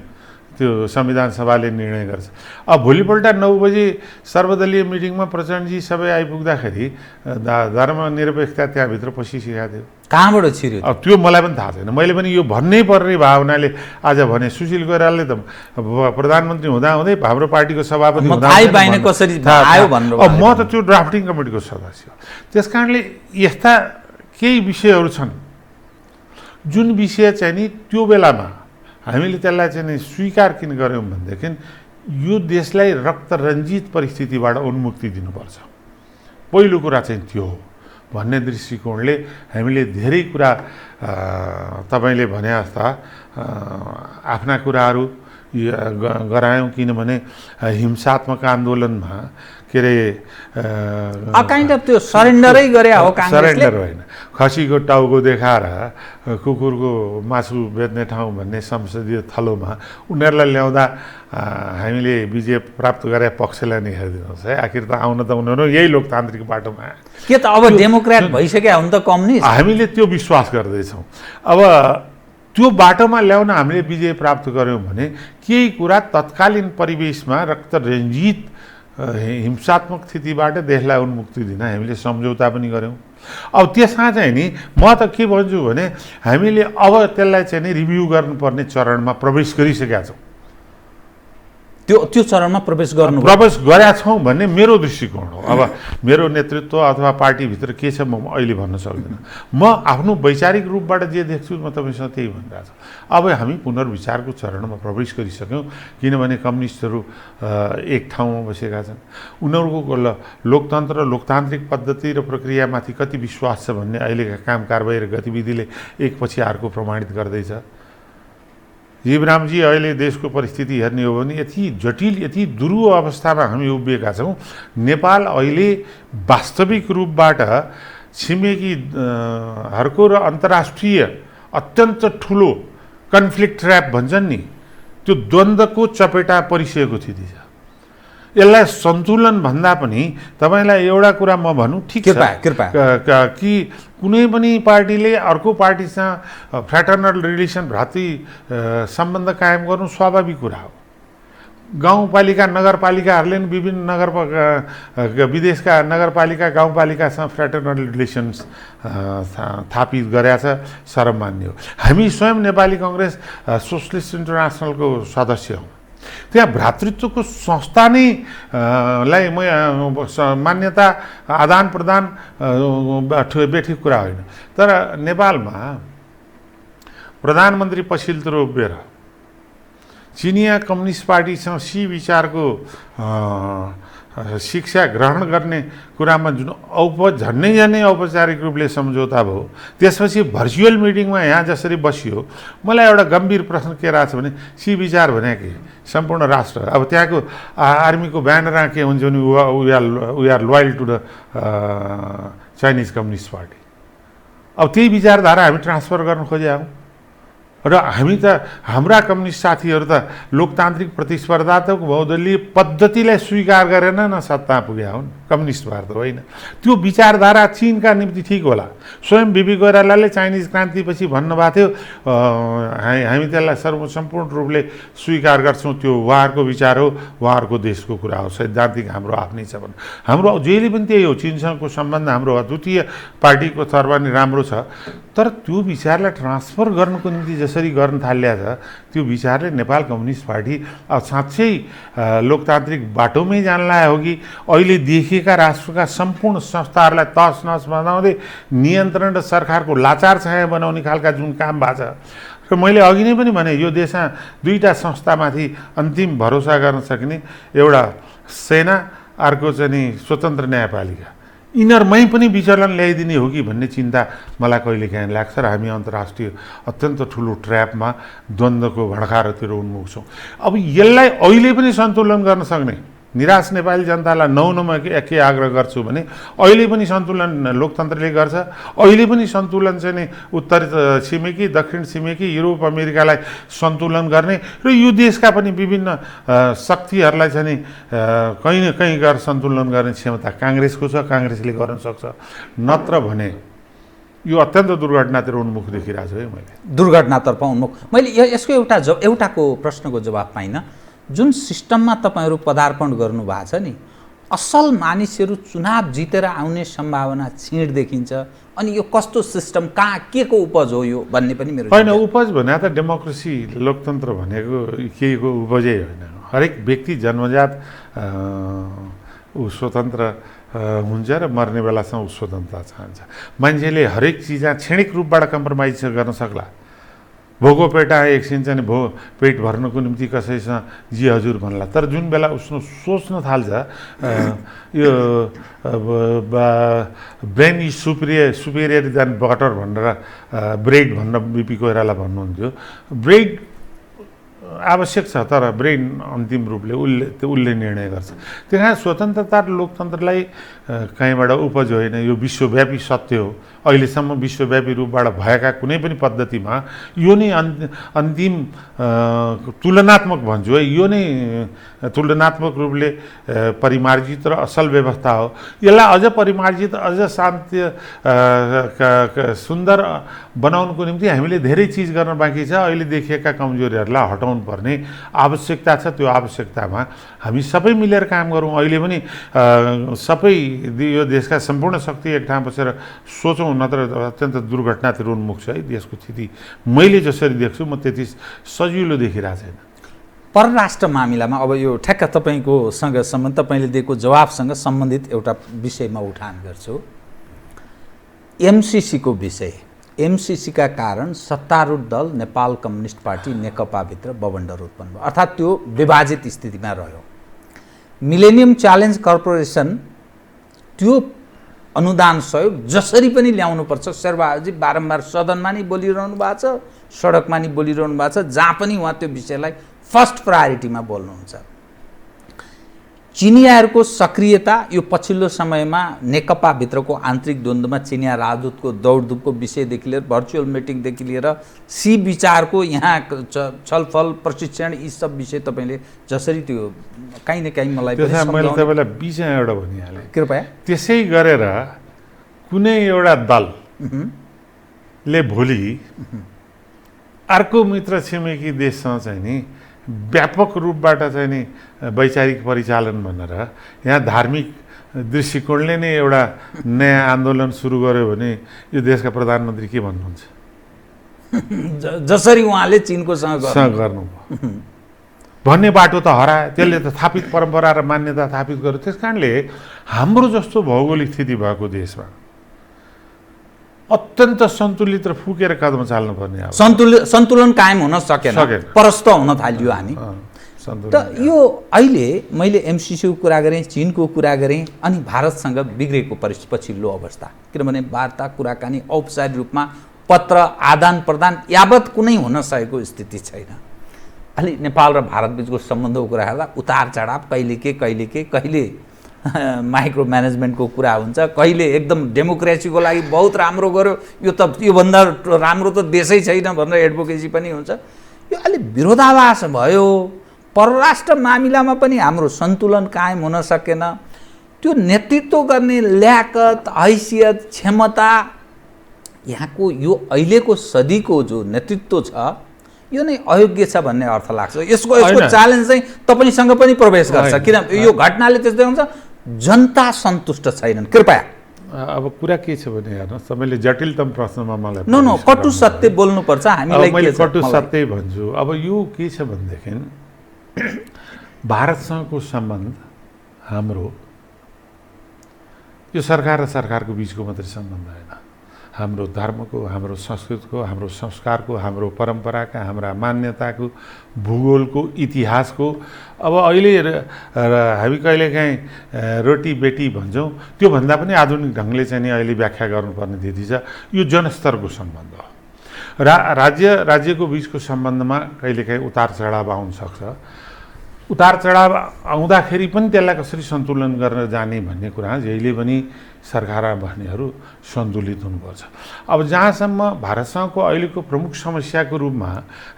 त्यो संविधान सभाले निर्णय गर्छ। अब भोलिपल्ट 9 बजे सर्वदलीय मिटिङमा प्रचण्डजी सबै आइपुग्दाखेरि धर्मनिरपेक्षता त्यहाँभित्र पसिसकेको थियो।
कहाँबाट छिर्यो?
अब त्यो मलाई पनि थाहा छैन। मैले पनि यो भन्नै पर्ने भावनाले आज भने सुशील कोइरालाले त प्रधानमन्त्री हुँदाहुँदै हाम्रो पार्टीको सभापति
हुँदा कसरी आयो भन्नु।
अब म त त्यो ड्राफ्टिङ कमिटीको सदस्य हो। त्यस कारणले यस्ता केही विषयहरू छन् जुन विषय चाहिँ नि त्यो बेलामा हामीले त्यसलाई चाहिँ नि स्वीकार किन गऱ्यौँ भनेदेखि यो देशलाई रक्त रञ्जित परिस्थितिबाट उन्मुक्ति दिनुपर्छ, पहिलो कुरा चाहिँ त्यो हो भन्ने दृष्टिकोणले हामीले धेरै कुरा तपाईँले भने जस्ता आफ्ना कुराहरू गरायौँ। किनभने हिंसात्मक आन्दोलनमा के अरे
काइन्ड अफ त्यो सरेन्डरै गरे हो काङ्ग्रेसले।
सरेन्डर होइन, खसीको टाउको देखाएर कुकुरको मासु बेच्ने ठाउँ भन्ने संसदीय थलोमा उनीहरूलाई ल्याउँदा हामीले विजय प्राप्त गरे पक्षलाई नै हेरिदिनुहोस् है। आखिर त आउन त उनीहरू यही लोकतान्त्रिक बाटोमा
के त अब डेमोक्रेट भइसक्यो हुन त कम्युनिस्ट।
हामीले त्यो विश्वास गर्दैछौँ। अब त्यो बाटोमा ल्याउन हामीले विजय प्राप्त गऱ्यौँ भने केही कुरा तत्कालीन परिवेशमा रक्त रञ्जित हिंसात्मक स्थितिबाट देशलाई उन्मुक्ति दिन हामीले सम्झौता पनि गऱ्यौँ। अब त्यसमा चाहिँ नि म त के भन्छु भने हामीले अब त्यसलाई चाहिँ नि रिभ्यू गर्नुपर्ने चरणमा प्रवेश गरिसकेका छौँ।
त्यो चरणमा प्रवेश
गरेका छौँ भन्ने मेरो दृष्टिकोण हो। अब मेरो नेतृत्व अथवा पार्टीभित्र के छ म अहिले भन्न सक्दिनँ। म आफ्नो वैचारिक रूपबाट जे देख्छु म तपाईँसँग त्यही भनिरहेको छु। अब हामी पुनर्विचारको चरणमा प्रवेश गरिसक्यौँ, किनभने कम्युनिस्टहरू एक ठाउँमा बसेका छन्। उनीहरूको लोकतन्त्र लोकतान्त्रिक पद्धति र प्रक्रियामाथि कति विश्वास छ भन्ने अहिलेका काम कारबाही र गतिविधिले एकपछि अर्को प्रमाणित गर्दैछ। जीवरामजी अहिले देशको परिस्थिति हेर्ने हो भने यति जटिल यति दुरूह अवस्थामा हामी उभिएका छौँ। नेपाल अहिले वास्तविक रूपबाट छिमेकीहरूको र अन्तर्राष्ट्रिय अत्यन्त ठुलो कन्फ्लिक्ट ट्र्याप भन्छन् नि, त्यो द्वन्द्वको चपेटा परिसकेको स्थिति छ। यसलाई सन्तुलन भन्दा पनि तपाईँलाई एउटा कुरा म भनौँ, ठिक छ कि कुनै पनि पार्टीले अर्को पार्टीसँग फ्रेटर्नल रिलेसन भ्रातृ सम्बन्ध कायम गर्नु स्वाभाविक कुरा हो। गाउँपालिका नगरपालिकाहरूले पनि विभिन्न विदेशका नगरपालिका गाउँपालिकासँग फ्रेटर्नल रिलेसन्स स्थापित गरेका छ, सर्वमान्य हो। हामी स्वयं नेपाली कङ्ग्रेस सोसलिस्ट इन्टरनेसनलको सदस्य हौँ। त्यहाँ भ्रातृत्वको संस्था नै लाई मान्यता आदान प्रदान बेठिक कुरा होइन। तर नेपालमा प्रधानमन्त्री पछिल्लो उभिएर चिनिया कम्युनिस्ट पार्टीसँग विचारको शिक्षा ग्रहण गर्ने कुरामा जुन झन्नै औपचारिक रूपले सम्झौता भयो, त्यसपछि भर्चुअल मिटिङमा यहाँ जसरी बसियो, मलाई एउटा गम्भीर प्रश्न के रहेछ भने विचार भने के सम्पूर्ण राष्ट्र, अब त्यहाँको आर्मीको ब्यानरमा के हुन्छ भने we are loyal to the Chinese Communist Party. अब त्यही विचारधारा हामी ट्रान्सफर गर्न खोजेका हौँ र हामी त हाम्रा कम्युनिस्ट साथीहरू त लोकतान्त्रिक प्रतिस्पर्धात्मक बहुदलीय पद्धतिलाई स्वीकार गरेर न सत्ता पुगेका हुन्, कम्युनिस्ट भएर त होइन। त्यो विचारधारा चीनका निम्ति ठिक होला। स्वयं बिपी कोइरालाले चाइनिज क्रान्तिपछि भन्नुभएको थियो हामी त्यसलाई सम्पूर्ण रूपले स्वीकार गर्छौँ, त्यो उहाँहरूको विचार हो, उहाँहरूको देशको कुरा हो, सैद्धान्तिक हाम्रो आफ्नै छ भन्नु। हाम्रो जहिले पनि त्यही हो, चीनसँगको सम्बन्ध हाम्रो अद्वितीय पार्टीको तर्फबाट नि राम्रो छ। तर त्यो विचारलाई ट्रान्सफर गर्नुको निम्ति जसरी गर्न थालिएको छ, त्यो विचारले नेपाल कम्युनिस्ट पार्टी अब साँच्चै लोकतान्त्रिक बाटोमै जान लाग्यो हो कि अहिले देखिएका राष्ट्रका सम्पूर्ण संस्थाहरूलाई तस नस बनाउँदै नियन्त्रण र सरकारको लाचार छाया बनाउने खालका जुन काम भएको छ। र मैले अघि नै पनि भने यो देशमा दुईवटा संस्थामाथि अन्तिम भरोसा गर्न सकिने, एउटा सेना, अर्को चाहिँ नि स्वतन्त्र न्यायपालिका। यिनीहरूमै पनि विचलन ल्याइदिने हो कि भन्ने चिन्ता मलाई कहिलेकाहीँ लाग्छ र हामी अन्तर्राष्ट्रिय अत्यन्त ठुलो ट्र्यापमा द्वन्द्वको भड्कारोतिर उन्मुख छौँ। अब यसलाई अहिले पनि सन्तुलन गर्न सक्ने निराश नेपाली जनतालाई नहुनमा के आग्रह गर्छु भने अहिले पनि सन्तुलन लोकतन्त्रले गर्छ। अहिले पनि सन्तुलन चाहिँ नि उत्तर छिमेकी दक्षिण छिमेकी युरोप अमेरिकालाई सन्तुलन गर्ने र यो देशका पनि विभिन्न शक्तिहरूलाई चाहिँ नि कहीँ न कहीँ गएर सन्तुलन गर्ने क्षमता काङ्ग्रेसको छ, काङ्ग्रेसले गर्न सक्छ। नत्र भने यो अत्यन्त दुर्घटनातिर उन्मुख देखिरहेको छु है मैले।
दुर्घटनातर्फ उन्मुख। मैले यसको एउटाको प्रश्नको जवाब पाइनँ। जुन सिस्टममा तपाईँहरू पदार्पण गर्नुभएको छ नि, असल मानिसहरू चुनाव जितेर आउने सम्भावना क्षीण देखिन्छ। अनि यो कस्तो सिस्टम, कहाँ के को उपज हो यो भन्ने पनि मेरो
होइन। उपज भने त डेमोक्रेसी लोकतन्त्र भनेको के को उपजै होइन। हरेक व्यक्ति जन्मजात ऊ स्वतन्त्र हुन्छ र मर्ने बेलासम्म ऊ स्वतन्त्रता चाहन्छ। मान्छेले हरेक चिज क्षणिक रूपबाट कम्प्रोमाइज गर्न सक्ला। भोको पेटा एकछिन चाहिँ पेट भर्नको निम्ति कसैसँग जी हजुर भन्ला, तर जुन बेला उसले सोच्न थाल्छ यो brain is superior than butter भनेर ब्रेड भनेर बिपी कोइराला भन्नुहुन्थ्यो। ब्रेड आवश्यक छ तर ब्रेन अन्तिम रूपले उसले निर्णय गर्छ। त्यही कारण स्वतन्त्रता र लोकतन्त्रलाई कहीँबाट उपज होइन, यो विश्वव्यापी सत्य हो। अहिलेसम्म विश्वव्यापी रूपबाट भएका कुनै पनि पद्धतिमा यो नै अन्तिम तुलनात्मक भन्छु है, यो नै तुलनात्मक रूपले परिमार्जित र असल व्यवस्था हो। यसलाई अझ परिमार्जित, अझ शान्ति सुन्दर बनाउनुको निम्ति हामीले धेरै चिज गर्न बाँकी छ। अहिले देखिएका कमजोरीहरूलाई हटाउनु पर्ने आवश्यकता छ। त्यो आवश्यकतामा हामी सबै मिलेर काम गरौँ। अहिले पनि सबै यो देशका सम्पूर्ण शक्ति एक ठाउँ बसेर सोचौँ, नत्र अत्यन्त दुर्घटनातिर उन्मुख छ है देशको स्थिति। मैले जसरी देख्छु म त्यति सजिलो देखिरहेको छैन।
परराष्ट्र मामिलामा अब यो ठ्याक्क तपाईँको सँग सम्बन्ध, तपाईँले दिएको जवाबसँग सम्बन्धित एउटा विषयमा उठान गर्छु। एमसीसीको विषय। एमसीसीका कारण सत्तारूढ दल नेपाल कम्युनिस्ट पार्टी नेकपाभित्र बवण्डर उत्पन्न भयो, अर्थात् त्यो विभाजित स्थितिमा रह्यो। मिलेनियम च्यालेन्ज कर्पोरेसन त्यो अनुदान सहयोग जसरी पनि ल्याउनुपर्छ, शेरबहादुरजी बारम्बार सदनमा नि बोलिरहनु भएको छ, सडकमा नि बोलिरहनु भएको छ, जहाँ पनि उहाँ त्यो विषयलाई फर्स्ट प्रायोरिटीमा बोल्नुहुन्छ। चिनियाहरूको सक्रियता यो पछिल्लो समयमा नेकपाभित्रको आन्तरिक द्वन्द्वमा चिनिया राजदूतको दौडधुपको विषयदेखि लिएर भर्चुअल मिटिङदेखि लिएर सी विचारको यहाँ छलफल प्रशिक्षण यी सब विषय तपाईँले जसरी त्यो काहीँ न काहीँ मलाई
मैले तपाईँलाई विषय एउटा भनिहालेँ।
कृपया
त्यसै गरेर कुनै एउटा दलले भोलि अर्को मित्र छिमेकी देशसँग चाहिँ नि व्यापक रूपबाट चाहिँ नि वैचारिक परिचालन भनेर यहाँ धार्मिक दृष्टिकोणले नै एउटा नयाँ आन्दोलन सुरु गर्यो भने यो देशका प्रधानमन्त्री के भन्नुहुन्छ?
जसरी उहाँले चिनकोसँग
गर्नुभयो भन्ने बाटो त हरायो। त्यसले त थापित परम्परा र मान्यता थापित गर्यो। त्यस कारणले हाम्रो जस्तो भौगोलिक स्थिति भएको देशमा अत्यन्त सन्तुलित र फुकेर कदम चाल्नुपर्ने
सन्तुलन कायम हुन सकेन, परस्त हुन थाल्यो हामी। त यो अहिले मैले एमसीसीको कुरा गरेँ, चीनको कुरा गरेँ, अनि भारतसँग बिग्रेको पछिल्लो अवस्था, किनभने वार्ता कुराकानी औपचारिक रूपमा पत्र आदान प्रदान यावत कुनै हुन सकेको स्थिति छैन। अलि नेपाल र भारत बिचको सम्बन्धको कुरा हेर्दा उतार चढाव, कहिले माइक्रो म्यानेजमेन्टको कुरा हुन्छ, कहिले एकदम डेमोक्रेसीको लागि बहुत राम्रो गर्यो, यो त योभन्दा राम्रो त देशै छैन भनेर एडभोकेसी पनि हुन्छ। यो अलि विरोधाभास भयो। परराष्ट्र मामिलामा पनि हाम्रो सन्तुलन कायम हुन सकेन। त्यो नेतृत्व गर्ने ल्याकत, हैसियत, क्षमता, यहाँको यो अहिलेको सदीको जो नेतृत्व छ यो नै अयोग्य छ भन्ने अर्थ लाग्छ। यसको च्यालेन्ज चाहिँ तपाईँसँग पनि प्रवेश गर्छ, किन यो घटनाले त्यस्तै हुन्छ, जनता सन्तुष्ट छैनन्। कृपया
अब कुरा के छ भने हेर्नुहोस्, तपाईँले जटिलतम प्रश्नमा मलाई
कटु सत्य बोल्नुपर्छ हामीलाई।
मैले कटु सत्य भन्छु। अब यो के छ भनेदेखि भारतसँगको सम्बन्ध हाम्रो यो सरकार र सरकारको बिचको मात्रै सम्बन्ध होइन, हाम्रो धर्मको, हाम्रो संस्कृतिको, हाम्रो संस्कारको, हाम्रो परम्पराका, हाम्रा मान्यताको, भूगोलको, इतिहासको। अब अहिले हामी कहिलेकाहीँ रोटी बेटी भन्छौँ, त्योभन्दा पनि आधुनिक ढङ्गले चाहिँ नि अहिले व्याख्या गर्नुपर्ने स्थिति छ। यो जनस्तरको सम्बन्ध हो। राज्यको बिचको सम्बन्धमा कहिलेकाहीँ उतार चढाव आउन सक्छ। उतार चढाव आउँदाखेरि पनि त्यसलाई कसरी सन्तुलन गर्न जाने भन्ने कुरा जहिले पनि सरकार भन्नेहरू सन्तुलित हुनुपर्छ। अब जहाँसम्म भारतसँगको अहिलेको प्रमुख समस्याको रूपमा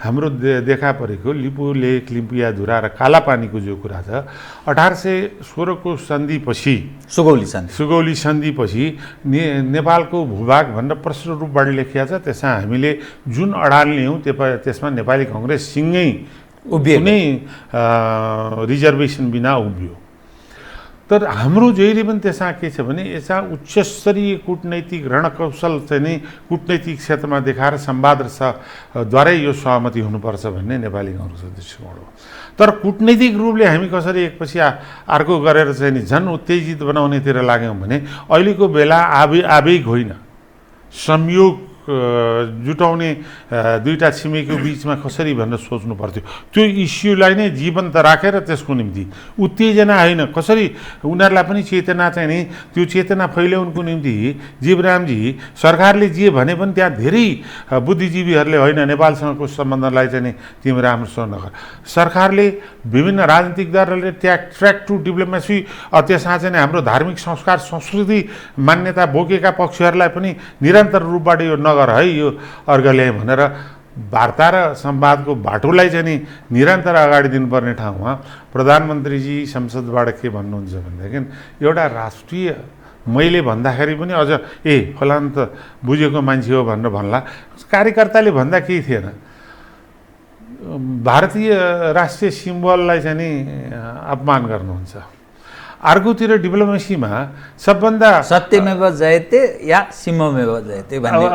हाम्रो देखा परेको लिपु लेक, लिम्पियाधुरा र कालापानीको जो कुरा छ, 1816 को सन्धिपछि, सुगौली सन्धिपछि नेपालको भूभाग भनेर प्रष्ट रूपबाट लेखिया छ। त्यसमा हामीले जुन अडान लियौँ त्यसमा नेपाली कङ्ग्रेस सिँगै कुनै रिजर्भेसन बिना उभियो। तर हाम्रो जहिले पनि त्यसमा के छ भने यसमा उच्चस्तरीय कूटनैतिक रणकौशल चाहिँ नि कूटनैतिक क्षेत्रमा देखाएर संवाद र द्वारै यो सहमति हुनुपर्छ भन्ने नेपाली कङ्ग्रेसको दृष्टिकोण हो। तर कूटनैतिक रूपले हामी कसरी एकपछि अर्को गरेर चाहिँ नि झन् उत्तेजित बनाउनेतिर लाग्यौँ भने अहिलेको बेला आवेग होइन, संयोग जुटाउने दुईटा छिमेकीको बिचमा कसरी भनेर सोच्नु पर्थ्यो। त्यो इस्युलाई नै जीवन्त राखेर त्यसको निम्ति उत्तेजना होइन, कसरी उनीहरूलाई पनि चेतना चाहिँ नि त्यो चेतना फैल्याउनुको निम्ति जीवरामजी सरकारले जे भने पनि त्यहाँ धेरै बुद्धिजीवीहरूले होइन नेपालसँगको सम्बन्धलाई चाहिँ नि तिमी राम्रोसँग नगर, सरकारले विभिन्न राजनीतिक दलहरूले ट्र्याक टु डिप्लोमेसी त्यसमा चाहिँ हाम्रो धार्मिक संस्कार संस्कृति मान्यता बोकेका पक्षहरूलाई पनि निरन्तर रूपबाट यो नगर है यो अर्घले भनेर वार्ता र संवादको बाटोलाई चाहिँ नि निरन्तर अगाडि दिनुपर्ने ठाउँमा प्रधानमन्त्रीजी संसदबाट के भन्नुहुन्छ भनेदेखि एउटा राष्ट्रिय मैले भन्दाखेरि पनि अझ फलान त बुझेको मान्छे हो भनेर भन्ला, कार्यकर्ताले भन्दा केही थिएन। भारतीय राष्ट्रिय सिम्बललाई चाहिँ नि अपमान गर्नुहुन्छ। अर्कोतिर डिप्लोमेसीमा सबभन्दा
सत्यमेव जयते या सिंहमेव जयते भन्ने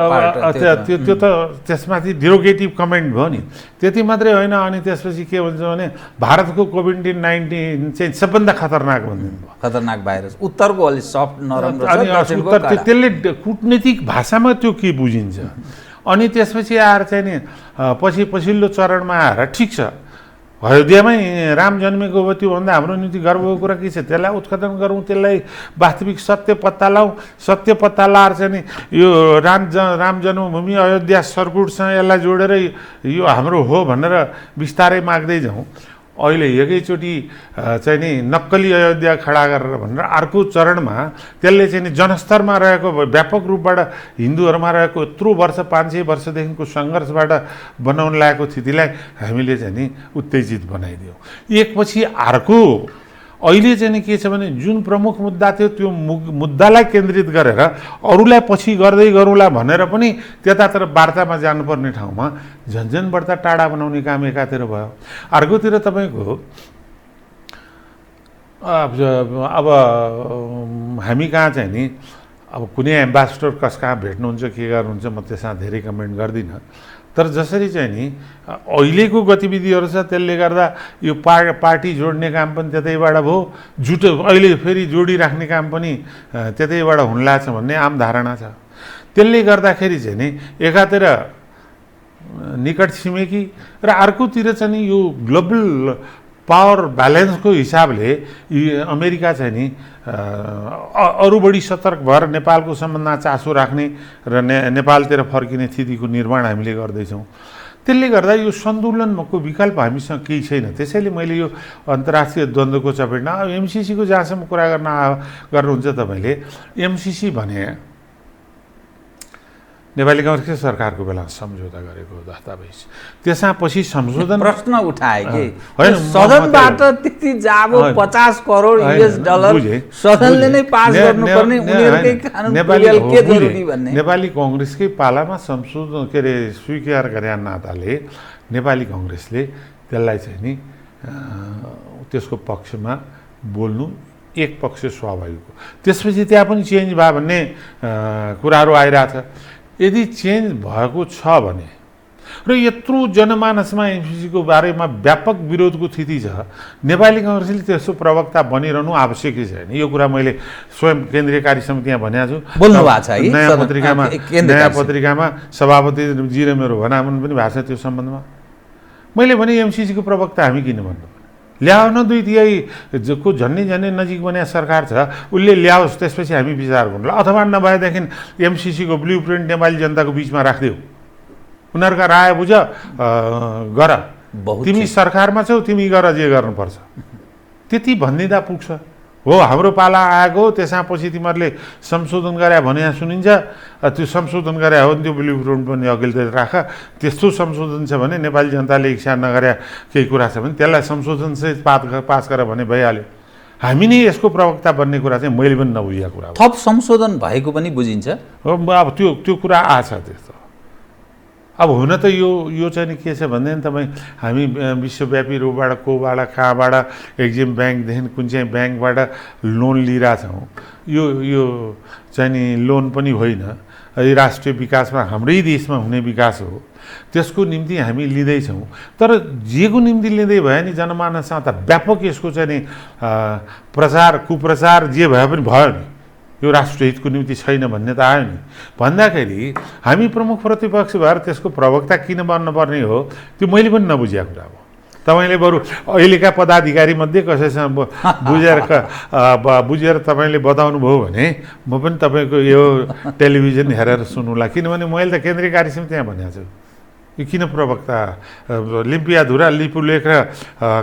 त्यो त त्यसमाथि डिरोगेटिभ कमेन्ट भयो नि, त्यति मात्रै होइन। अनि त्यसपछि के भन्छ भने भारतको कोभिड-19 चाहिँ सबभन्दा खतरनाक भनिदिनु भयो।
खतरनाक भाइरस उत्तरको अलि सफ्ट नरम
अनि उत्तर त्यसले कूटनीतिक भाषामा त्यो के बुझिन्छ। अनि त्यसपछि आएर चाहिँ नि पछिल्लो चरणमा आएर ठिक छ अयोध्यामै राम जन्मेको हो, त्योभन्दा हाम्रो निम्ति गर्वको कुरा के छ, त्यसलाई उत्खनन गरौँ, त्यसलाई वास्तविक सत्य पत्ता लाउँ। सत्य पत्ता लाएर चाहिँ नि यो राम जन्मभूमि अयोध्या सर्कुटसँग यसलाई जोडेर यो हाम्रो हो भनेर बिस्तारै माग्दै जाउँ। अहिले एकैचोटि चाहिँ नि नक्कली अयोध्या खडा गरेर भनेर अर्को चरणमा त्यसले चाहिँ नि जनस्तरमा रहेको व्यापक रूपबाट हिन्दूहरूमा रहेको यत्रो वर्ष 500 वर्षदेखिको सङ्घर्षबाट बनाउन लागेको स्थितिलाई हामीले चाहिँ नि उत्तेजित बनाइदियौँ। एकपछि अर्को अहिले चाहिँ नि के छ भने जुन प्रमुख मुद्दा थियो त्यो मुद्दालाई केन्द्रित गरेर अरूलाई पछि गर्दै गरौँला भनेर पनि त्यतातिर वार्तामा जानुपर्ने ठाउँमा झन्झन बढ्ता टाढा बनाउने काम एकातिर भयो। अर्कोतिर तपाईँको अब हामी कहाँ चाहिँ नि अब कुनै एम्बेसडर कस कहाँ भेट्नुहुन्छ के गर्नुहुन्छ म त्यसमा धेरै कमेन्ट गर्दिनँ, तर जसरी चाहिँ नि अहिलेको गतिविधिहरू छ त्यसले गर्दा यो पार्टी जोड्ने काम पनि त्यतैबाट भयो, जुटो अहिले फेरि जोडिराख्ने काम पनि त्यतैबाट हुन लाग्छ भन्ने आम धारणा छ। त्यसले गर्दाखेरि चाहिँ नि एकातिर निकट छिमेकी र अर्कोतिर चाहिँ नि यो ग्लोबल पावर ब्यालेन्सको हिसाबले अमेरिका चाहिँ नि अरू बढी सतर्क भएर नेपालको सम्बन्धमा चासो राख्ने र नेपालतिर फर्किने स्थितिको निर्माण हामीले गर्दैछौँ। त्यसले गर्दा यो सन्तुलनको विकल्प हामीसँग केही छैन। त्यसैले मैले यो अन्तर्राष्ट्रिय द्वन्द्वको चपेटमा एमसिसीको जहाँसम्म कुरा गर्नुहुन्छ तपाईँले, एमसिसी भने नेपाली काङ्ग्रेस सरकारको बेला सम्झौता गरेको दस्तावेज, त्यसमा पछि संशोधन
प्रश्न उठाए कि सदनबाट त्यति जाबो 50 करोड US डलर सदनले नै पास गर्नुपर्ने उनीहरुकै कानुन के जरुरी भन्ने
नेपाली काङ्ग्रेसकै पालामा संशोधन के रे स्वीकार गरे नाताले नेपाली काङ्ग्रेसले त्यसलाई चाहिँ नि त्यसको पक्षमा बोल्नु एक पक्ष स्वाभाविक हो। त्यसपछि त्यहाँ पनि चेन्ज भयो भन्ने कुराहरू आइरहेछ। यदि चेन्ज भएको छ भने र यत्रो जनमानसमा एमसिसीको बारेमा व्यापक विरोधको स्थिति छ, नेपाली काङ्ग्रेसले त्यसको प्रवक्ता बनिरहनु आवश्यकै छैन। यो कुरा मैले स्वयं केन्द्रीय कार्य समितिमा भनेको छु,
बोल्नु भएको छ है
नयाँ पत्रिकामा सभापतिजी र मेरो भनामन पनि भएको छ। त्यो सम्बन्धमा मैले भने एमसिसीको प्रवक्ता हामी किन भन्नु, ल्याउन 2/3 को झन्नै नजिक बन्या सरकार छ, उसले ल्याओस्, त्यसपछि हामी विचार गरौँ। अथवा नभएदेखि एमसिसीको ब्लु प्रिन्ट नेपाली जनताको बिचमा राखिदेऊ, उनीहरूका राय बुझ गर, तिमी सरकारमा छौ, तिमी गर जे गर्नुपर्छ, त्यति भनिदिँदा पुग्छ। हो हाम्रो पाला आएको त्यसपछि तिमीहरूले संशोधन गरे भने सुनिन्छ, त्यो संशोधन गरे हो भने त्यो ब्लु प्रिन्ट पनि अघिल्तिर राख। त्यस्तो संशोधन छ भने नेपाली जनताले इच्छा नगरे केही कुरा छ भने त्यसलाई संशोधन चाहिँ पास गर भने भइहाल्यो। हामी नै यसको प्रवक्ता बन्ने कुरा चाहिँ मैले पनि नबुझेको कुरा हो।
थप संशोधन भएको पनि बुझिन्छ।
अब त्यो कुरा आछ त्यस्तो। अब हुन त यो चाहिँ नि के छ भन्दैन तपाईँ, हामी विश्वव्यापी रूपबाट कोबाट कहाँबाट एक्जिम ब्याङ्कदेखि कुन चाहिँ ब्याङ्कबाट लोन लिइरहेछौँ। यो चाहिँ नि लोन पनि होइन, राष्ट्रिय विकासमा हाम्रै देशमा हुने विकास हो, त्यसको निम्ति हामी लिँदैछौँ। तर जेको निम्ति लिँदै भयो नि जनमानसमा त व्यापक यसको चाहिँ नि प्रचार कुप्रचार जे भए पनि भयो नि, यो राष्ट्रहितको निम्ति छैन भन्ने त आयो नि। भन्दाखेरि हामी प्रमुख प्रतिपक्ष भएर त्यसको प्रवक्ता किन बन्नुपर्ने हो त्यो मैले पनि नबुझेको कुरा हो। तपाईँले बरु अहिलेका पदाधिकारीमध्ये कसैसँग बुझेर तपाईँले बताउनु भयो भने म पनि तपाईँको यो टेलिभिजन हेरेर सुन्नुला। किनभने मैले त केन्द्रीय कार्य समितिमा भनेको छु यो किन प्रवक्ता लिम्पियाधुरा लिपुलेख र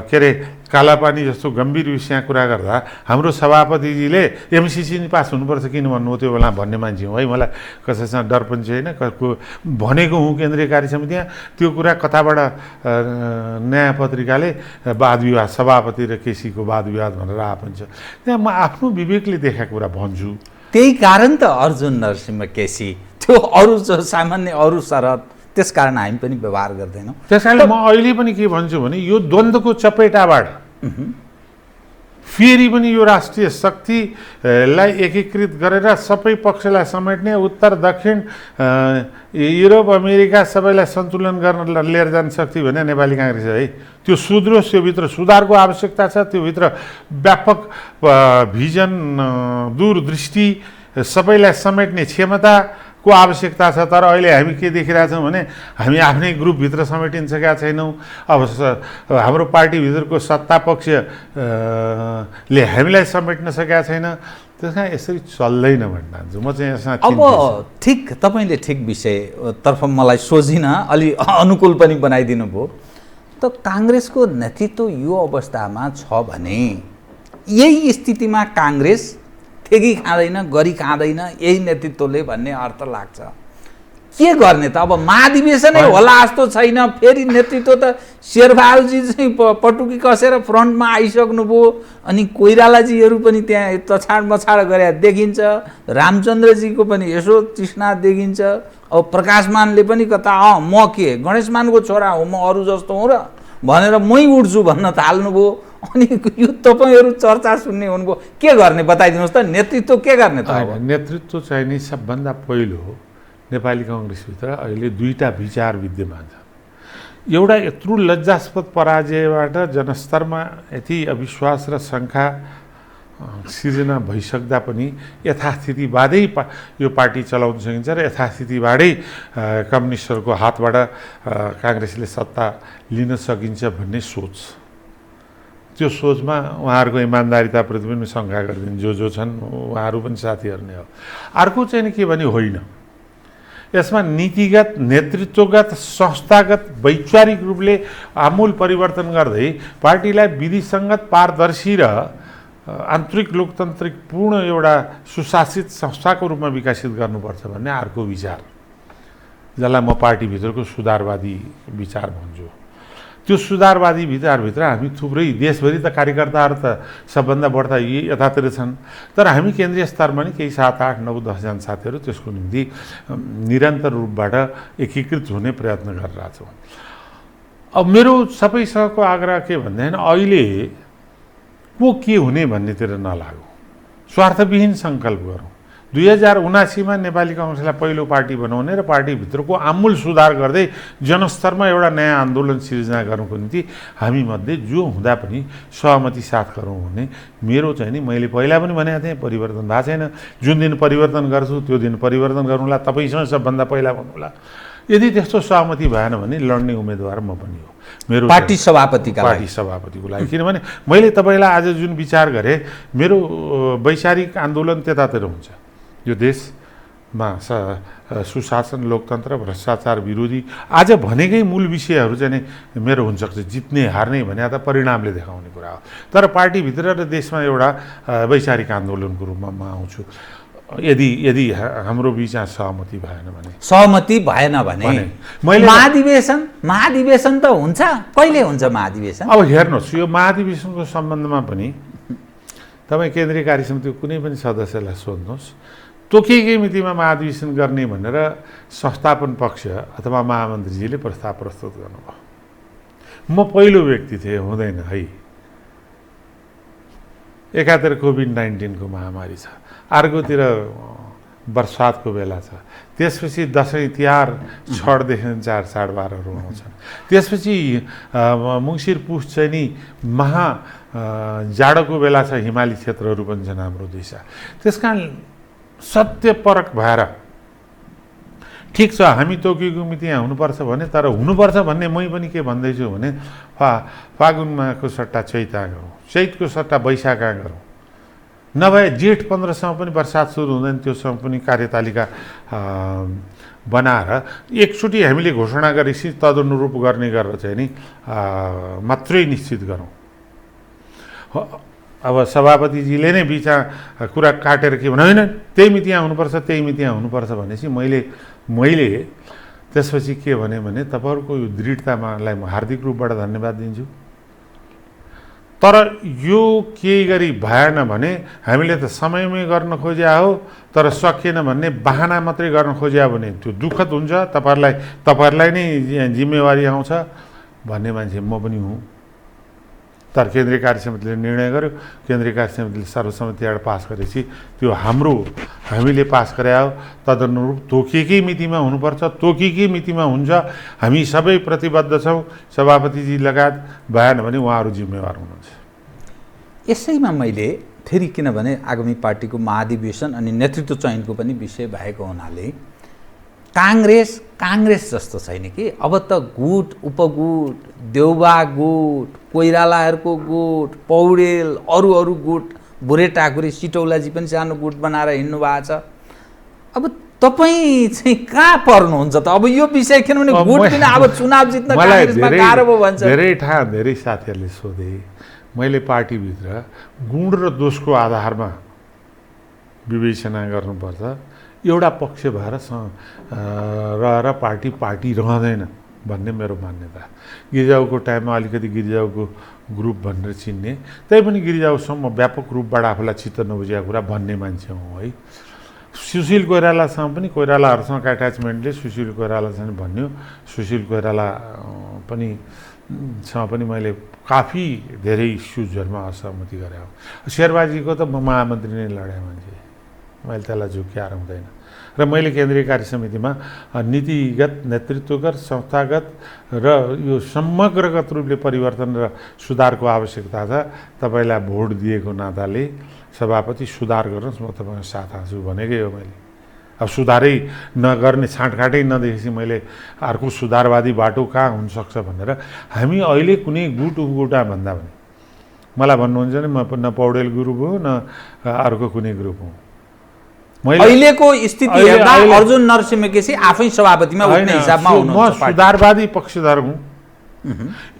के अरे कालापानी जस्तो गम्भीर विषय कुरा गर्दा हाम्रो सभापतिजीले एमसिसी नि पास हुनुपर्छ किन भन्नुभयो त्यो बेला भन्ने मान्छे हो है। मलाई कसैसँग डर पनि छैन, भनेको हुँ केन्द्रीय कार्य समितिमा। त्यो कुरा कताबाट नयाँ पत्रिकाले वाद विवाद सभापति र केसीको वाद विवाद भनेर आएको छ। त्यहाँ म आफ्नो विवेकले देखाएको कुरा भन्छु।
त्यही कारण त अर्जुन नरसिंह केसी त्यो अरू सामान्य अरू शरत, त्यस कारण हामी पनि व्यवहार गर्दैनौँ।
त्यस कारणले म अहिले पनि के भन्छु भने यो द्वन्द्वको चपेटाबाट फेरि पनि यो राष्ट्रिय शक्तिलाई एकीकृत गरेर सबै पक्षलाई समेट्ने, उत्तर दक्षिण युरोप अमेरिका सबैलाई सन्तुलन गर्न लिएर जाने शक्ति भने नेपाली काङ्ग्रेस है। त्यो सुदृढ, त्योभित्र सुधारको आवश्यकता छ, त्योभित्र व्यापक भिजन, दूरदृष्टि, सबैलाई समेट्ने क्षमता को आवश्यकता छ। तर अहिले हामी के देखिरहेछौँ भने हामी आफ्नै ग्रुपभित्र समेटिन सकेका छैनौँ। अब हाम्रो पार्टीभित्रको सत्ता पक्षले हामीलाई समेट्न सकेका छैन। त्यस कारण यसरी चल्दैन भन्न चाहन्छु म चाहिँ यसमा।
अब ठिक तपाईँले ठिक विषयतर्फ मलाई सोझिन अलि अनुकूल पनि बनाइदिनु भयो। त काङ्ग्रेसको नेतृत्व यो अवस्थामा छ भने यही स्थितिमा काङ्ग्रेस ठेगी खाँदैन, गरी खाँदैन यही नेतृत्वले भन्ने अर्थ लाग्छ। के गर्ने त अब महाधिवेशनै होला जस्तो छैन। फेरि नेतृत्व त शेरबहादुरजी चाहिँ पटुकी कसेर फ्रन्टमा आइसक्नुभयो, अनि कोइरालाजीहरू पनि त्यहाँ तछाड मछाड गरे देखिन्छ, रामचन्द्रजीको पनि यसो तृष्णा देखिन्छ। अब प्रकाशमानले पनि कता म के गणेशमानको छोरा हो, म अरू जस्तो हुँ र भनेर मै उठ्छु भन्न थाल्नुभयो। अनि यो तपाईँहरू चर्चा सुन्ने हुनुभयो, के गर्ने बताइदिनुहोस् त, नेतृत्व के गर्ने त? अब
नेतृत्व चाहिँ नि सबभन्दा पहिलो नेपाली काङ्ग्रेसभित्र अहिले दुईटा विचार विद्यमान छ। एउटा यत्रो लज्जास्पद पराजयबाट जनस्तरमा यति अविश्वास र शङ्का सिर्जना भइसक्दा पनि यथास्थितिबादै यो पार्टी चलाउन सकिन्छ र यथास्थितिबाटै कम्युनिस्टहरूको हातबाट काङ्ग्रेसले सत्ता लिन सकिन्छ भन्ने सोच, त्यो सोचमा उहाँहरूको इमान्दारिताप्रति पनि शङ्का गरिदिनु जो छन् उहाँहरू पनि साथीहरू नै हो। अर्को चाहिँ के भने होइन, यसमा नीतिगत, नेतृत्वगत, संस्थागत, वैचारिक रूपले आमूल परिवर्तन गर्दै पार्टीलाई विधिसङ्गत, पारदर्शी र आन्तरिक लोकतान्त्रिक पूर्ण एउटा सुशासित संस्थाको रूपमा विकसित गर्नुपर्छ भन्ने अर्को विचार, जसलाई म पार्टीभित्रको सुधारवादी विचार भन्छु। त्यो सुधारवादी विचारभित्र हामी थुप्रै देशभरि त कार्यकर्ताहरू त सबभन्दा बढ्ता यतातिर छन्, तर हामी केन्द्रीय स्तरमा नि केही 7, 8, 9, 10 जना साथीहरू त्यसको निम्ति निरन्तर रूपबाट एकीकृत हुने प्रयत्न गरिरहेछौँ। अब मेरो सबैसँगको आग्रह के भन्दाखेरि अहिले को के हुने भन्नेतिर नलागौँ, स्वार्थविहीन सङ्कल्प गरौँ। 2079मा नेपाली काङ्ग्रेसलाई पहिलो पार्टी बनाउने र पार्टीभित्रको आमूल सुधार गर्दै जनस्तरमा एउटा नयाँ आन्दोलन सिर्जना गर्नुको निम्ति हामीमध्ये जो हुँदा पनि सहमति साथ गरौँ भन्ने मेरो चाहिँ नि, मैले पहिला पनि भनेको थिएँ, परिवर्तन भएको छैन। जुन दिन परिवर्तन गर्छु त्यो दिन परिवर्तन गर्नुला, तपाईँसँग सबभन्दा पहिला भन्नुला। यदि त्यस्तो सहमति भएन भने लड्ने उम्मेदवार म पनि हो, मेरो
पार्टी सभापतिको
लागि। किनभने मैले तपाईँलाई आज जुन विचार गरेँ, मेरो वैचारिक आन्दोलन त्यतातिर हुन्छ। यो देशमा सुशासन, लोकतन्त्र, भ्रष्टाचार विरोधी आज भनेकै मूल विषयहरू चाहिँ मेरो हुन्छ। जित्ने हार्ने भने त परिणामले देखाउने कुरा हो, तर पार्टीभित्र र देशमा एउटा वैचारिक आन्दोलनको रूपमा म आउँछु। यदि हाम्रो बिचमा सहमति भएन भने मैले
महाधिवेशन त हुन्छ, कहिले हुन्छ महाधिवेशन?
अब हेर्नुहोस्, यो महाधिवेशनको सम्बन्धमा पनि तपाईँ केन्द्रीय कार्य समितिको कुनै पनि सदस्यलाई सोध्नुहोस्, तोकिएकै मितिमा महाधिवेशन गर्ने भनेर संस्थापन पक्ष अथवा महामन्त्रीजीले प्रस्ताव प्रस्तुत गर्नुभयो। म पहिलो व्यक्ति थिएँ, हुँदैन है। एकातिर कोभिड-19 को महामारी छ, अर्कोतिर बर्सातको बेला छ, त्यसपछि दसैँ तिहार छठदेखि 4, 12:30 आउँछन्, त्यसपछि मङ्सिर पुस चाहिँ नि जाडोको बेला छ, हिमाली क्षेत्रहरू पनि छन् हाम्रो देशमा। त्यस कारण सत्यपरक भएर ठिक छ हामी तोकिएको मिति यहाँ हुनुपर्छ भने, तर हुनुपर्छ भन्ने मै पनि के भन्दैछु भने फागुनमा सट्टा चैता गरौँ, चैतको सट्टा वैशाखा गरौँ, नभए जेठ 15सम्म पनि बर्सात सुरु हुँदैन त्योसम्म पनि कार्यतालिका बनाएर एकचोटि हामीले घोषणा गरेपछि तदनुरूप गर्ने गरेर चाहिँ नि मात्रै निश्चित गरौँ। अब सभापतिजीले नै बिचमा कुरा काटेर के भन्नु, होइन त्यही मिति यहाँ हुनुपर्छ, त्यही मिति यहाँ हुनुपर्छ भनेपछि मैले त्यसपछि के भने तपाईँहरूको यो दृढतामालाई म हार्दिक रूपबाट धन्यवाद दिन्छु। तर यो केही गरी भएन भने हामीले त समयमै गर्न खोज्या हो, तर सकिएन भन्ने बहाना मात्रै गर्न खोज्या भने त्यो दुःखद हुन्छ, तपाईँहरूलाई नै जिम्मेवारी आउँछ भन्ने मान्छे म पनि हुँ। तर केन्द्रीय कार्य समितिले निर्णय गर्यो, केन्द्रीय कार्य समितिले सर्वसम्मतिबाट पास गरेपछि त्यो हामीले पास गरे हो, तदनुरूप तोकिएकै मितिमा हुनुपर्छ, तोकिएकै मितिमा हुन्छ। हामी सबै प्रतिबद्ध छौँ, सभापतिजी लगायत, भएन भने उहाँहरू जिम्मेवार हुनुहुन्छ।
यसैमा मैले फेरि किनभने आगामी पार्टीको महाधिवेशन अनि नेतृत्व चयनको पनि विषय भएको हुनाले काङ्ग्रेस जस्तो छैन कि अब त गुट उपगुट, देउबा गुट, कोइरालाहरूको गुट, पौडेल, अरू गुट, बुढे टाकुरे, सिटौलाजी पनि सानो गुट बनाएर हिँड्नु भएको छ। अब तपाईँ चाहिँ कहाँ पर्नुहुन्छ त? अब यो विषय किनभने गुट पनि अब चुनाव जित्न काङ्ग्रेसमा गाह्रो भयो भन्छ।
धेरै साथीहरूले सोधे, मैले पार्टीभित्र गुण र दोषको आधारमा विवेचना गर्नुपर्छ, एउटा पक्ष भएर रहेर पार्टी रहँदैन भन्ने मेरो मान्यता। गिरिजाउको टाइममा अलिकति गिरिजाउको ग्रुप भनेर चिन्ने, त्यही पनि गिरिजाउसम्म व्यापक रूपबाट आफूलाई चित्त नबुझेको कुरा भन्ने मान्छे हुँ है। सुशील कोइरालासँग पनि, कोइरालाहरूसँग एट्याचमेन्टले सुशील कोइरालासँग भन्यो, सुशील कोइराला पनि मैले काफी धेरै इस्युजहरूमा असहमति गरे हो। शेरबाजीको त म महामन्त्री नै लडेँ मान्छे, मैले त्यसलाई झुक्क्याएर हुँदैन। र मैले केन्द्रीय कार्य समितिमा नीतिगत, नेतृत्वगत, संस्थागत र यो समग्रगत रूपले परिवर्तन र सुधारको आवश्यकता छ। तपाईँलाई भोट दिएको नाताले सभापति सुधार गर्नुहोस्, म तपाईँको साथ छु भनेकै हो मैले। अब सुधारै नगर्ने, छाँटकाटै नदेखेपछि मैले अर्को सुधारवादी बाटो कहाँ हुनसक्छ भनेर हामी अहिले कुनै गुट उपगुटा भन्दा पनि मलाई भन्नुहुन्छ भने म न पौडेल ग्रुप हो न अर्को कुनै ग्रुप हो।
अहिलेको स्थिति हेर्दा अर्जुन नरसिंह आफै सभापतिमा उठ्ने हिसाबमा हुनुहुन्छ।
म सुधारवादी पक्षधर हुँ।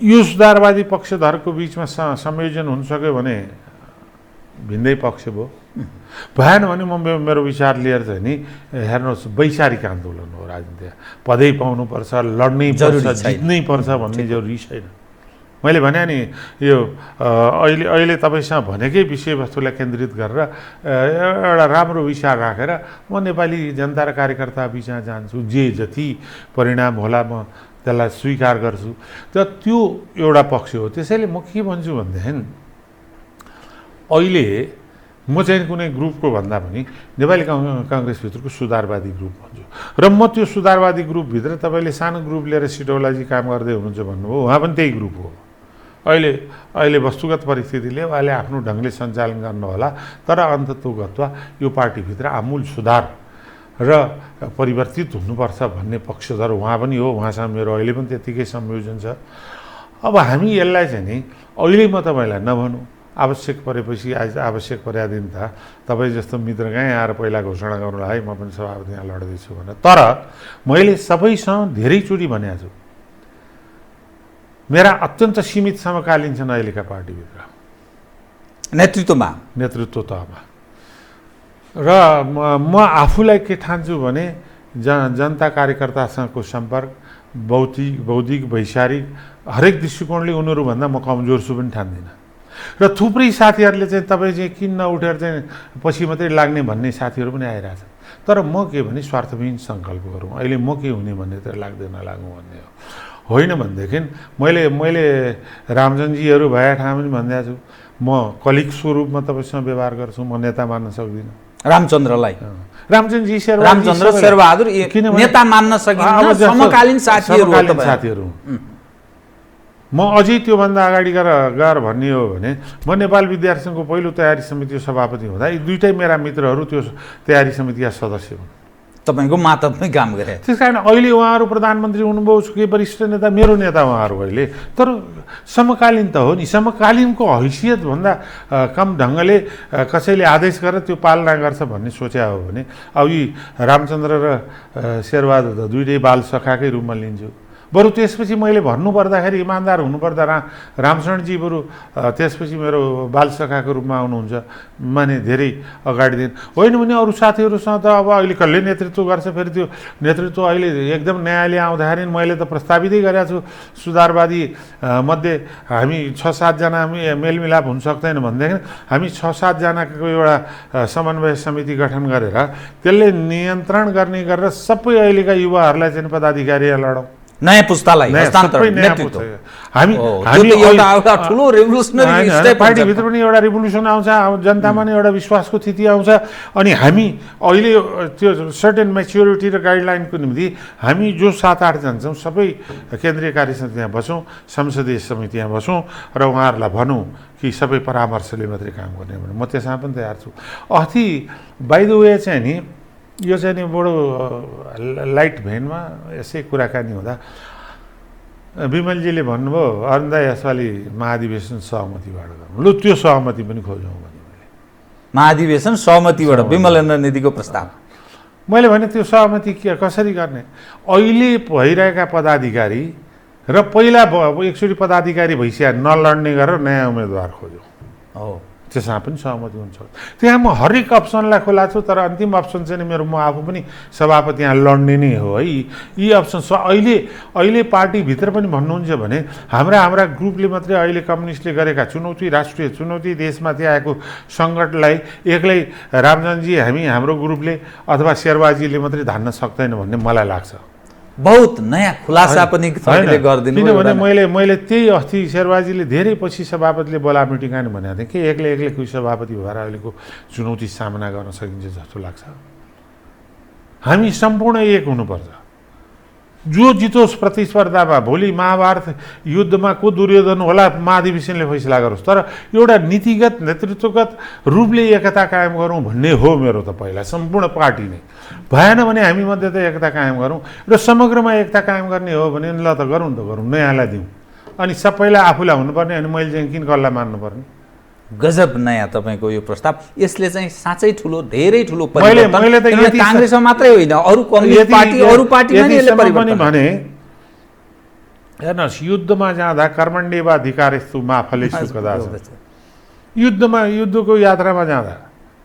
यो सुधारवादी पक्षधरको बिचमा संयोजन हुन सक्यो भने भिन्दै पक्ष भयो, भएन भने म मेरो विचार लिएर चाहिँ नि हेर्नुहोस्, वैचारिक आन्दोलन हो राजनीति। पदै पाउनुपर्छ, लड्नै पर्छ, जित्नै पर्छ भन्ने जरुरी छैन। मैले भने नि यो अहिले तपाईँसँग भनेकै विषयवस्तुलाई केन्द्रित गरेर एउटा राम्रो विचार राखेर म नेपाली जनता र कार्यकर्ता बिचमा जान्छु, जे जति परिणाम होला म त्यसलाई स्वीकार गर्छु। त त्यो एउटा पक्ष हो। त्यसैले म के भन्छु भनेदेखि अहिले म चाहिँ कुनै ग्रुपको भन्दा पनि नेपाली काङ्ग्रेसभित्रको सुधारवादी ग्रुप भन्छु। र म त्यो सुधारवादी ग्रुपभित्र तपाईँले सानो ग्रुप लिएर सिटौलाजी काम गर्दै हुनुहुन्छ भन्नुभयो, उहाँ पनि त्यही ग्रुप हो। अहिले वस्तुगत परिस्थितिले उहाँले आफ्नो ढङ्गले सञ्चालन गर्नुहोला, तर अन्ततोगत्वा यो पार्टीभित्र आमूल सुधार र परिवर्तित हुनुपर्छ भन्ने पक्षधर उहाँ पनि हो। उहाँसँग मेरो अहिले पनि त्यतिकै संयोजन छ। अब हामी यसलाई चाहिँ नि अहिले म तपाईँलाई नभनौँ, आवश्यक परेपछि आवश्यक परेका दिन त तपाईँ जस्तो मित्र कहाँ आएर पहिला घोषणा गर्नु है म पनि सभापति यहाँ लड्दैछु भनेर। तर मैले सबैसँग धेरैचोटि भनेको छु, मेरा अत्यन्त सीमित समकालीन छन् अहिलेका पार्टीभित्र नेतृत्व तहमा। र म आफूलाई के ठान्छु भने जनता कार्यकर्तासँगको सम्पर्क बौद्धिक वैचारिक हरेक दृष्टिकोणले उनीहरूभन्दा म कमजोर छु पनि ठान्दिनँ। र थुप्रै साथीहरूले चाहिँ तपाईँ चाहिँ किन नउठेर चाहिँ पछि मात्रै लाग्ने भन्ने साथीहरू पनि आइरहेछ। तर म के भने स्वार्थविहीन सङ्कल्प गरौँ, अहिले म के हुने भन्ने त लाग्दैन लागौँ भन्ने हो। होइन भनेदेखि मैले रामचन्द्रजीहरू भए ठाउँ पनि भनिदिएको छु, म कलिग स्वरूपमा तपाईँसँग व्यवहार गर्छु, म नेता मान्न सक्दिनँ।
रामचन्द्रजी शेरबहादुर नेता मान्न सकिन्न, समकालीन साथीहरू।
म अझै त्योभन्दा अगाडि गएर भन्ने हो भने म नेपाल विद्यार्थी सङ्घको पहिलो तयारी समितिको सभापति हुँदा यी दुईटै मेरा मित्रहरू त्यो तयारी समितिका सदस्य हुन्।
तपाईँको मातहतमै काम गरे।
त्यस कारण अहिले उहाँहरू प्रधानमन्त्री हुनुभयो, उसकै वरिष्ठ नेता, मेरो नेता उहाँहरू अहिले, तर समकालीन त हो नि। समकालीनको हैसियतभन्दा कम ढङ्गले कसैले आदेश गरेर त्यो पालना गर्छ भन्ने सोच्या हो भने अब यी रामचन्द्र र शेरबहादुर त दुइटै बाल सखाकै रूपमा लिन्छु। बरु त्यसपछि मैले भन्नुपर्दाखेरि इमान्दार हुनुपर्दा रामशरणजी बरु त्यसपछि मेरो बालसखाको रूपमा आउनुहुन्छ, माने धेरै अगाडि दिन होइन भने अरू साथीहरूसँग त अब अहिले कसले नेतृत्व गर्छ। फेरि त्यो नेतृत्व अहिले एकदम न्यायले आउँदाखेरि मैले त प्रस्तावितै गरेको छु सुधारवादी मध्ये हामी 6-7 जना मेलमिलाप हुन सक्दैन भनेदेखि हामी 6-7 जनाको एउटा समन्वय समिति गठन गरेर त्यसले नियन्त्रण गर्ने गरेर सबै अहिलेका युवाहरूलाई चाहिँ पदाधिकारीलाई लडौँ,
नयाँ पुस्तालाई हस्तान्तरण नेतृत्व।
हामी
एउटा ठुलो रेभोल्युसनरी स्टेप
पार्टीभित्र पनि एउटा रिभोल्युसन आउँछ, जनतामा नि एउटा विश्वासको स्थिति आउँछ। अनि हामी अहिले त्यो सर्टेन म्याच्योरिटी र गाइडलाइनको निम्ति हामी जो 7-8 जना छौँ सबै केन्द्रीय कार्य समितिमा बसौँ, संसदीय समितिमा बसौँ र उहाँहरूलाई भनौँ कि सबै परामर्शले मात्रै काम गर्ने भने म त्यसमा पनि तयार छु। अथि बाइ द वे चाहिँ नि यो चाहिँ नि बडो लाइट भेनमा यसै कुराकानी हुँदा विमलजीले भन्नुभयो अरुणदाई यसपालि महाधिवेशन सहमतिबाट गर्नु। लु त्यो सहमति पनि खोजौँ भने मैले
महाधिवेशन सहमतिबाट विमलेन्द्र निधिको प्रस्ताव
मैले भने त्यो सहमति कसरी गर्ने। अहिले भइरहेका पदाधिकारी र पहिला एकचोटि पदाधिकारी भइसक्यो नलड्ने गरेर नयाँ उम्मेदवार खोज्यौँ,
हो
त्यसमा पनि सहमति हुन्छ। त्यहाँ म हरेक अप्सनलाई खोला छु, तर अन्तिम अप्सन चाहिँ मेरो म आफू पनि सभापति यहाँ लड्ने नै हो है। यी अप्सन अहिले पार्टीभित्र पनि भन्नुहुन्छ भने हाम्रा ग्रुपले मात्रै अहिले कम्युनिस्टले गरेका चुनौती, राष्ट्रिय चुनौती, देशमाथि आएको सङ्कटलाई एक्लै रामजनजी हाम्रो ग्रुपले अथवा शेरबहादुरजीले मात्रै धान्न सक्दैन भन्ने मलाई लाग्छ।
बहुत नयाँ खुलासा पनि गरिदिनु।
किनभने मैले त्यही अस्ति शेरबहादुरजीले धेरै पछि सभापतिले बोला मिटिङ आने भनेको थिएँ कि एक्लै कोही सभापति भएर अहिलेको चुनौती सामना गर्न सकिन्छ जस्तो लाग्छ। हामी सम्पूर्ण एक हुनुपर्छ। जो जितोस् प्रतिस्पर्धामा, भोलि महाभारत युद्धमा को दुर्योधन होला महाधिवेशनले फैसला गरोस्, तर एउटा नीतिगत नेतृत्वगत रूपले एकता कायम गरौँ भन्ने हो मेरो त पहिला सम्पूर्ण पार्टी नै। भएन भने हामी मध्ये त एकता कायम गरौँ र समग्रमा एकता कायम गर्ने हो भने ल त गरौँ नयाँलाई दिउँ। अनि सबैलाई आफूलाई हुनुपर्ने अनि मैले चाहिँ किन कसलाई मान्नुपर्ने।
गजब नयाँ तपाईँको यो प्रस्ताव। यसले चाहिँ साँच्चै ठुलो, धेरै ठुलो परिवर्तन काङ्ग्रेसमा मात्रै होइन अरू कम्युनिस्ट पार्टी, अरू पार्टीमा नि यसले परिवर्तन
भने हेर्नुहोस् युद्धमा जाँदा कर्मण्येवाधिकारस्तु मा फलेषु कदाचन। युद्धको यात्रामा जाँदा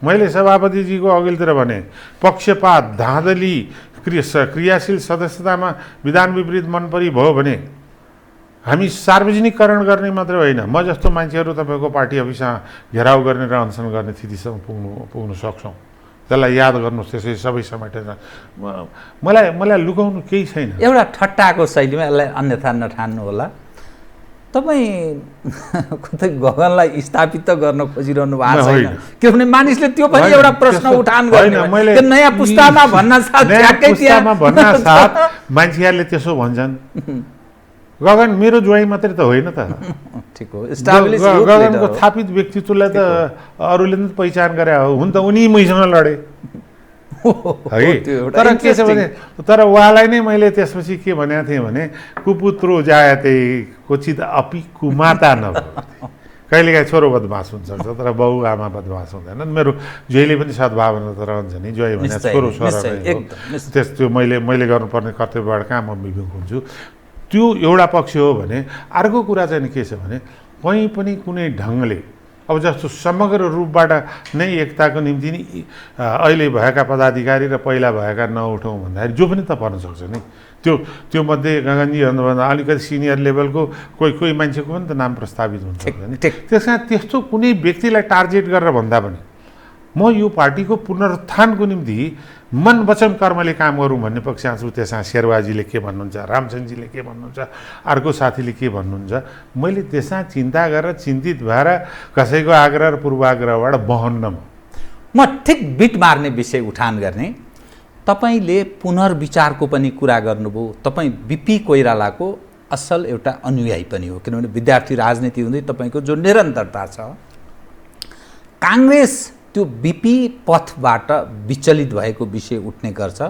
मैले सभापतिजीको अघिल्तिर भने पक्षपात, धाँधली, क्रियाशील सदस्यतामा विधान विपरीत मनपरी भयो भने हामी सार्वजनिकरण गर्ने मात्रै होइन, म जस्तो मान्छेहरू तपाईँको पार्टी अफिसमा घेराउ गर्ने र अनसन गर्ने स्थितिसम्म पुग्न सक्छौँ। त्यसलाई याद गर्नुहोस्, त्यसै सबै समेटेर मलाई लुकाउनु केही छैन।
एउटा ठट्टाको शैलीमा यसलाई अन्यथा नठान्नु होला। तपाईँ कतै गगनलाई स्थापित त गर्न खोजिरहनु भएको छैन, किनभने मानिसले त्यो पनि एउटा प्रश्न उठान गर्ने नयाँ पुस्तामा भन्न साथ
मान्छेहरूले त्यसो भन्छन्। गगन मेरो ज्वाइँ मात्रै त होइन त,
ठिक हो,
गगनको थापित व्यक्तित्वलाई त अरूले पनि पहिचान गरे हो। हुन त उनी मैसँग लडे है। तर के छ भने तर उहाँलाई नै मैले त्यसपछि के भनेको थिएँ भने कुपुत्रो जायते क्वचित अपि कुमाता नभवति। कहिलेकाहीँ छोरो बदमास हुन्छ तर बाउ आमा बदमास हुँदैन। मेरो ज्वाइँले पनि सद्भावना त रहन्छ नि, ज्वाइँ भने छोरो छोरा त्यो मैले गर्नुपर्ने कर्तव्यबाट कहाँ म विमुख हुन्छु। त्यो एउटा पक्ष हो भने अर्को कुरा चाहिँ के छ भने कहीँ पनि कुनै ढङ्गले अब जस्तो समग्र रूपबाट नै एकताको निम्ति नि अहिले भएका पदाधिकारी र पहिला भएका नउठाउँ भन्दाखेरि जो पनि त पर्न सक्छ नि। त्यो मध्ये गगनजी भन्नुभन्दा अलिकति सिनियर लेभलको कोही मान्छेको पनि त नाम प्रस्तावित हुन्छ नि। त्यस कारण त्यस्तो कुनै व्यक्तिलाई टार्गेट गरेर भन्दा पनि म यो पार्टीको पुनरुत्थानको निम्ति मन वचन कर्मले काम गरौँ भन्ने पक्षमा छु। त्यसमा शेरबहादुरजीले के भन्नुहुन्छ, रामचन्द्रजीले के भन्नुहुन्छ, अर्को साथीले के भन्नुहुन्छ, मैले त्यसमा चिन्ता गरेर चिन्तित भएर कसैको आग्रह र पूर्वाग्रहबाट बहन्न।
म ठिक बिट मार्ने विषय उठान गर्ने। तपाईँले पुनर्विचारको पनि कुरा गर्नुभयो। तपाईँ बिपी कोइरालाको असल एउटा अनुयायी पनि हो, किनभने विद्यार्थी राजनीति हुँदै तपाईँको जो निरन्तरता छ, काङ्ग्रेस त्यो पथबाट विचलित भएको विषय उठ्ने गर्छ।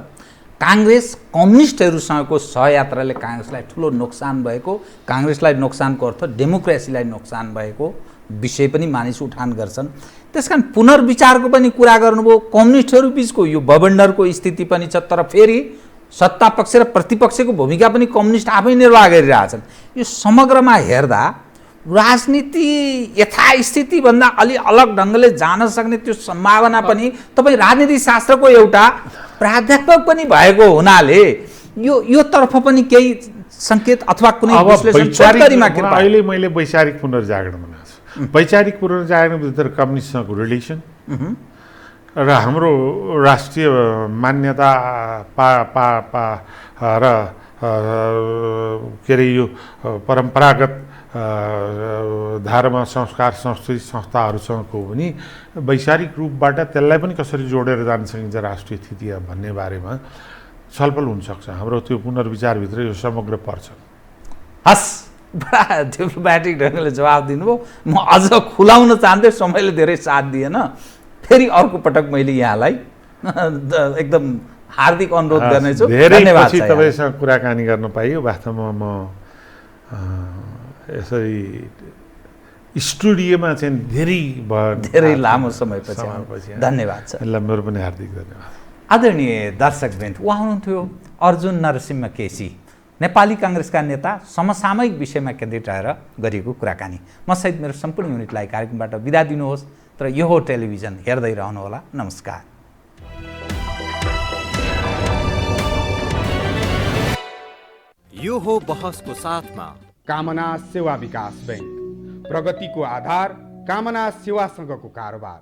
काङ्ग्रेस कम्युनिस्टहरूसँगको सहयात्राले काङ्ग्रेसलाई ठुलो नोक्सान भएको, काङ्ग्रेसलाई नोक्सानको अर्थ डेमोक्रेसीलाई नोक्सान भएको विषय पनि मानिस उठान गर्छन्। त्यसकारण पुनर्विचारको पनि कुरा गर्नुभयो। कम्युनिस्टहरू बिचको यो बबन्डरको स्थिति पनि छ, तर फेरि सत्ता पक्ष र प्रतिपक्षको भूमिका पनि कम्युनिस्ट आफै निर्वाह गरिरहेछन्। यो समग्रमा हेर्दा राजनीति यथास्थितिभन्दा अलि अलग ढङ्गले जान सक्ने त्यो सम्भावना पनि, तपाईँ राजनीति शास्त्रको एउटा प्राध्यापक पनि भएको हुनाले यो तर्फ पनि केही सङ्केत अथवा कुनै विश्लेषण छोटकरीमा के पाए?
अहिले मैले वैचारिक पुनर्जागरण भनेको छु। वैचारिक पुनर्जागरणभित्र कम्युनिस्टसँगको रिलेसन र हाम्रो राष्ट्रिय मान्यता र के अरे यो परम्परागत धर्म संस्कार संस्कृति संस्थाहरूसँगको पनि वैचारिक रूपबाट त्यसलाई पनि कसरी जोडेर जान सकिन्छ राष्ट्रिय स्थिति भन्ने बारेमा छलफल हुनसक्छ। हाम्रो त्यो पुनर्विचारभित्र यो समग्र पर्छ।
हस्, बडा डिप्लोमेटिक ढङ्गले जवाब दिनुभयो। म अझ खुलाउन चाहन्थेँ, समयले धेरै साथ दिएन। फेरि अर्को पटक मैले यहाँलाई एकदम हार्दिक अनुरोध गर्नेछु।
धेरै पछि तपाईँसँग कुराकानी गर्न पाइयो। वास्तवमा म यसरी स्टुडियोमा चाहिँ धेरै
लामो समयपछि धन्यवाद छ।
मेरो पनि हार्दिक धन्यवाद।
आदरणीय दर्शकवृन्द, उहाँ हुनुहुन्थ्यो अर्जुन नरसिंह केसी, नेपाली काङ्ग्रेसका नेता, समसामयिक विषयमा केन्द्रित रहेर गरिएको कुराकानी। म सहित मेरो सम्पूर्ण युनिटलाई कार्यक्रमबाट बिदा दिनुहोस्, तर यो हो टेलिभिजन, हेर्दै रहनुहोला। नमस्कार।
यो हो बहसको साथमा
कामना सेवा विकास बैंक, प्रगतिको आधार, कामना सेवासँगको कारोबार।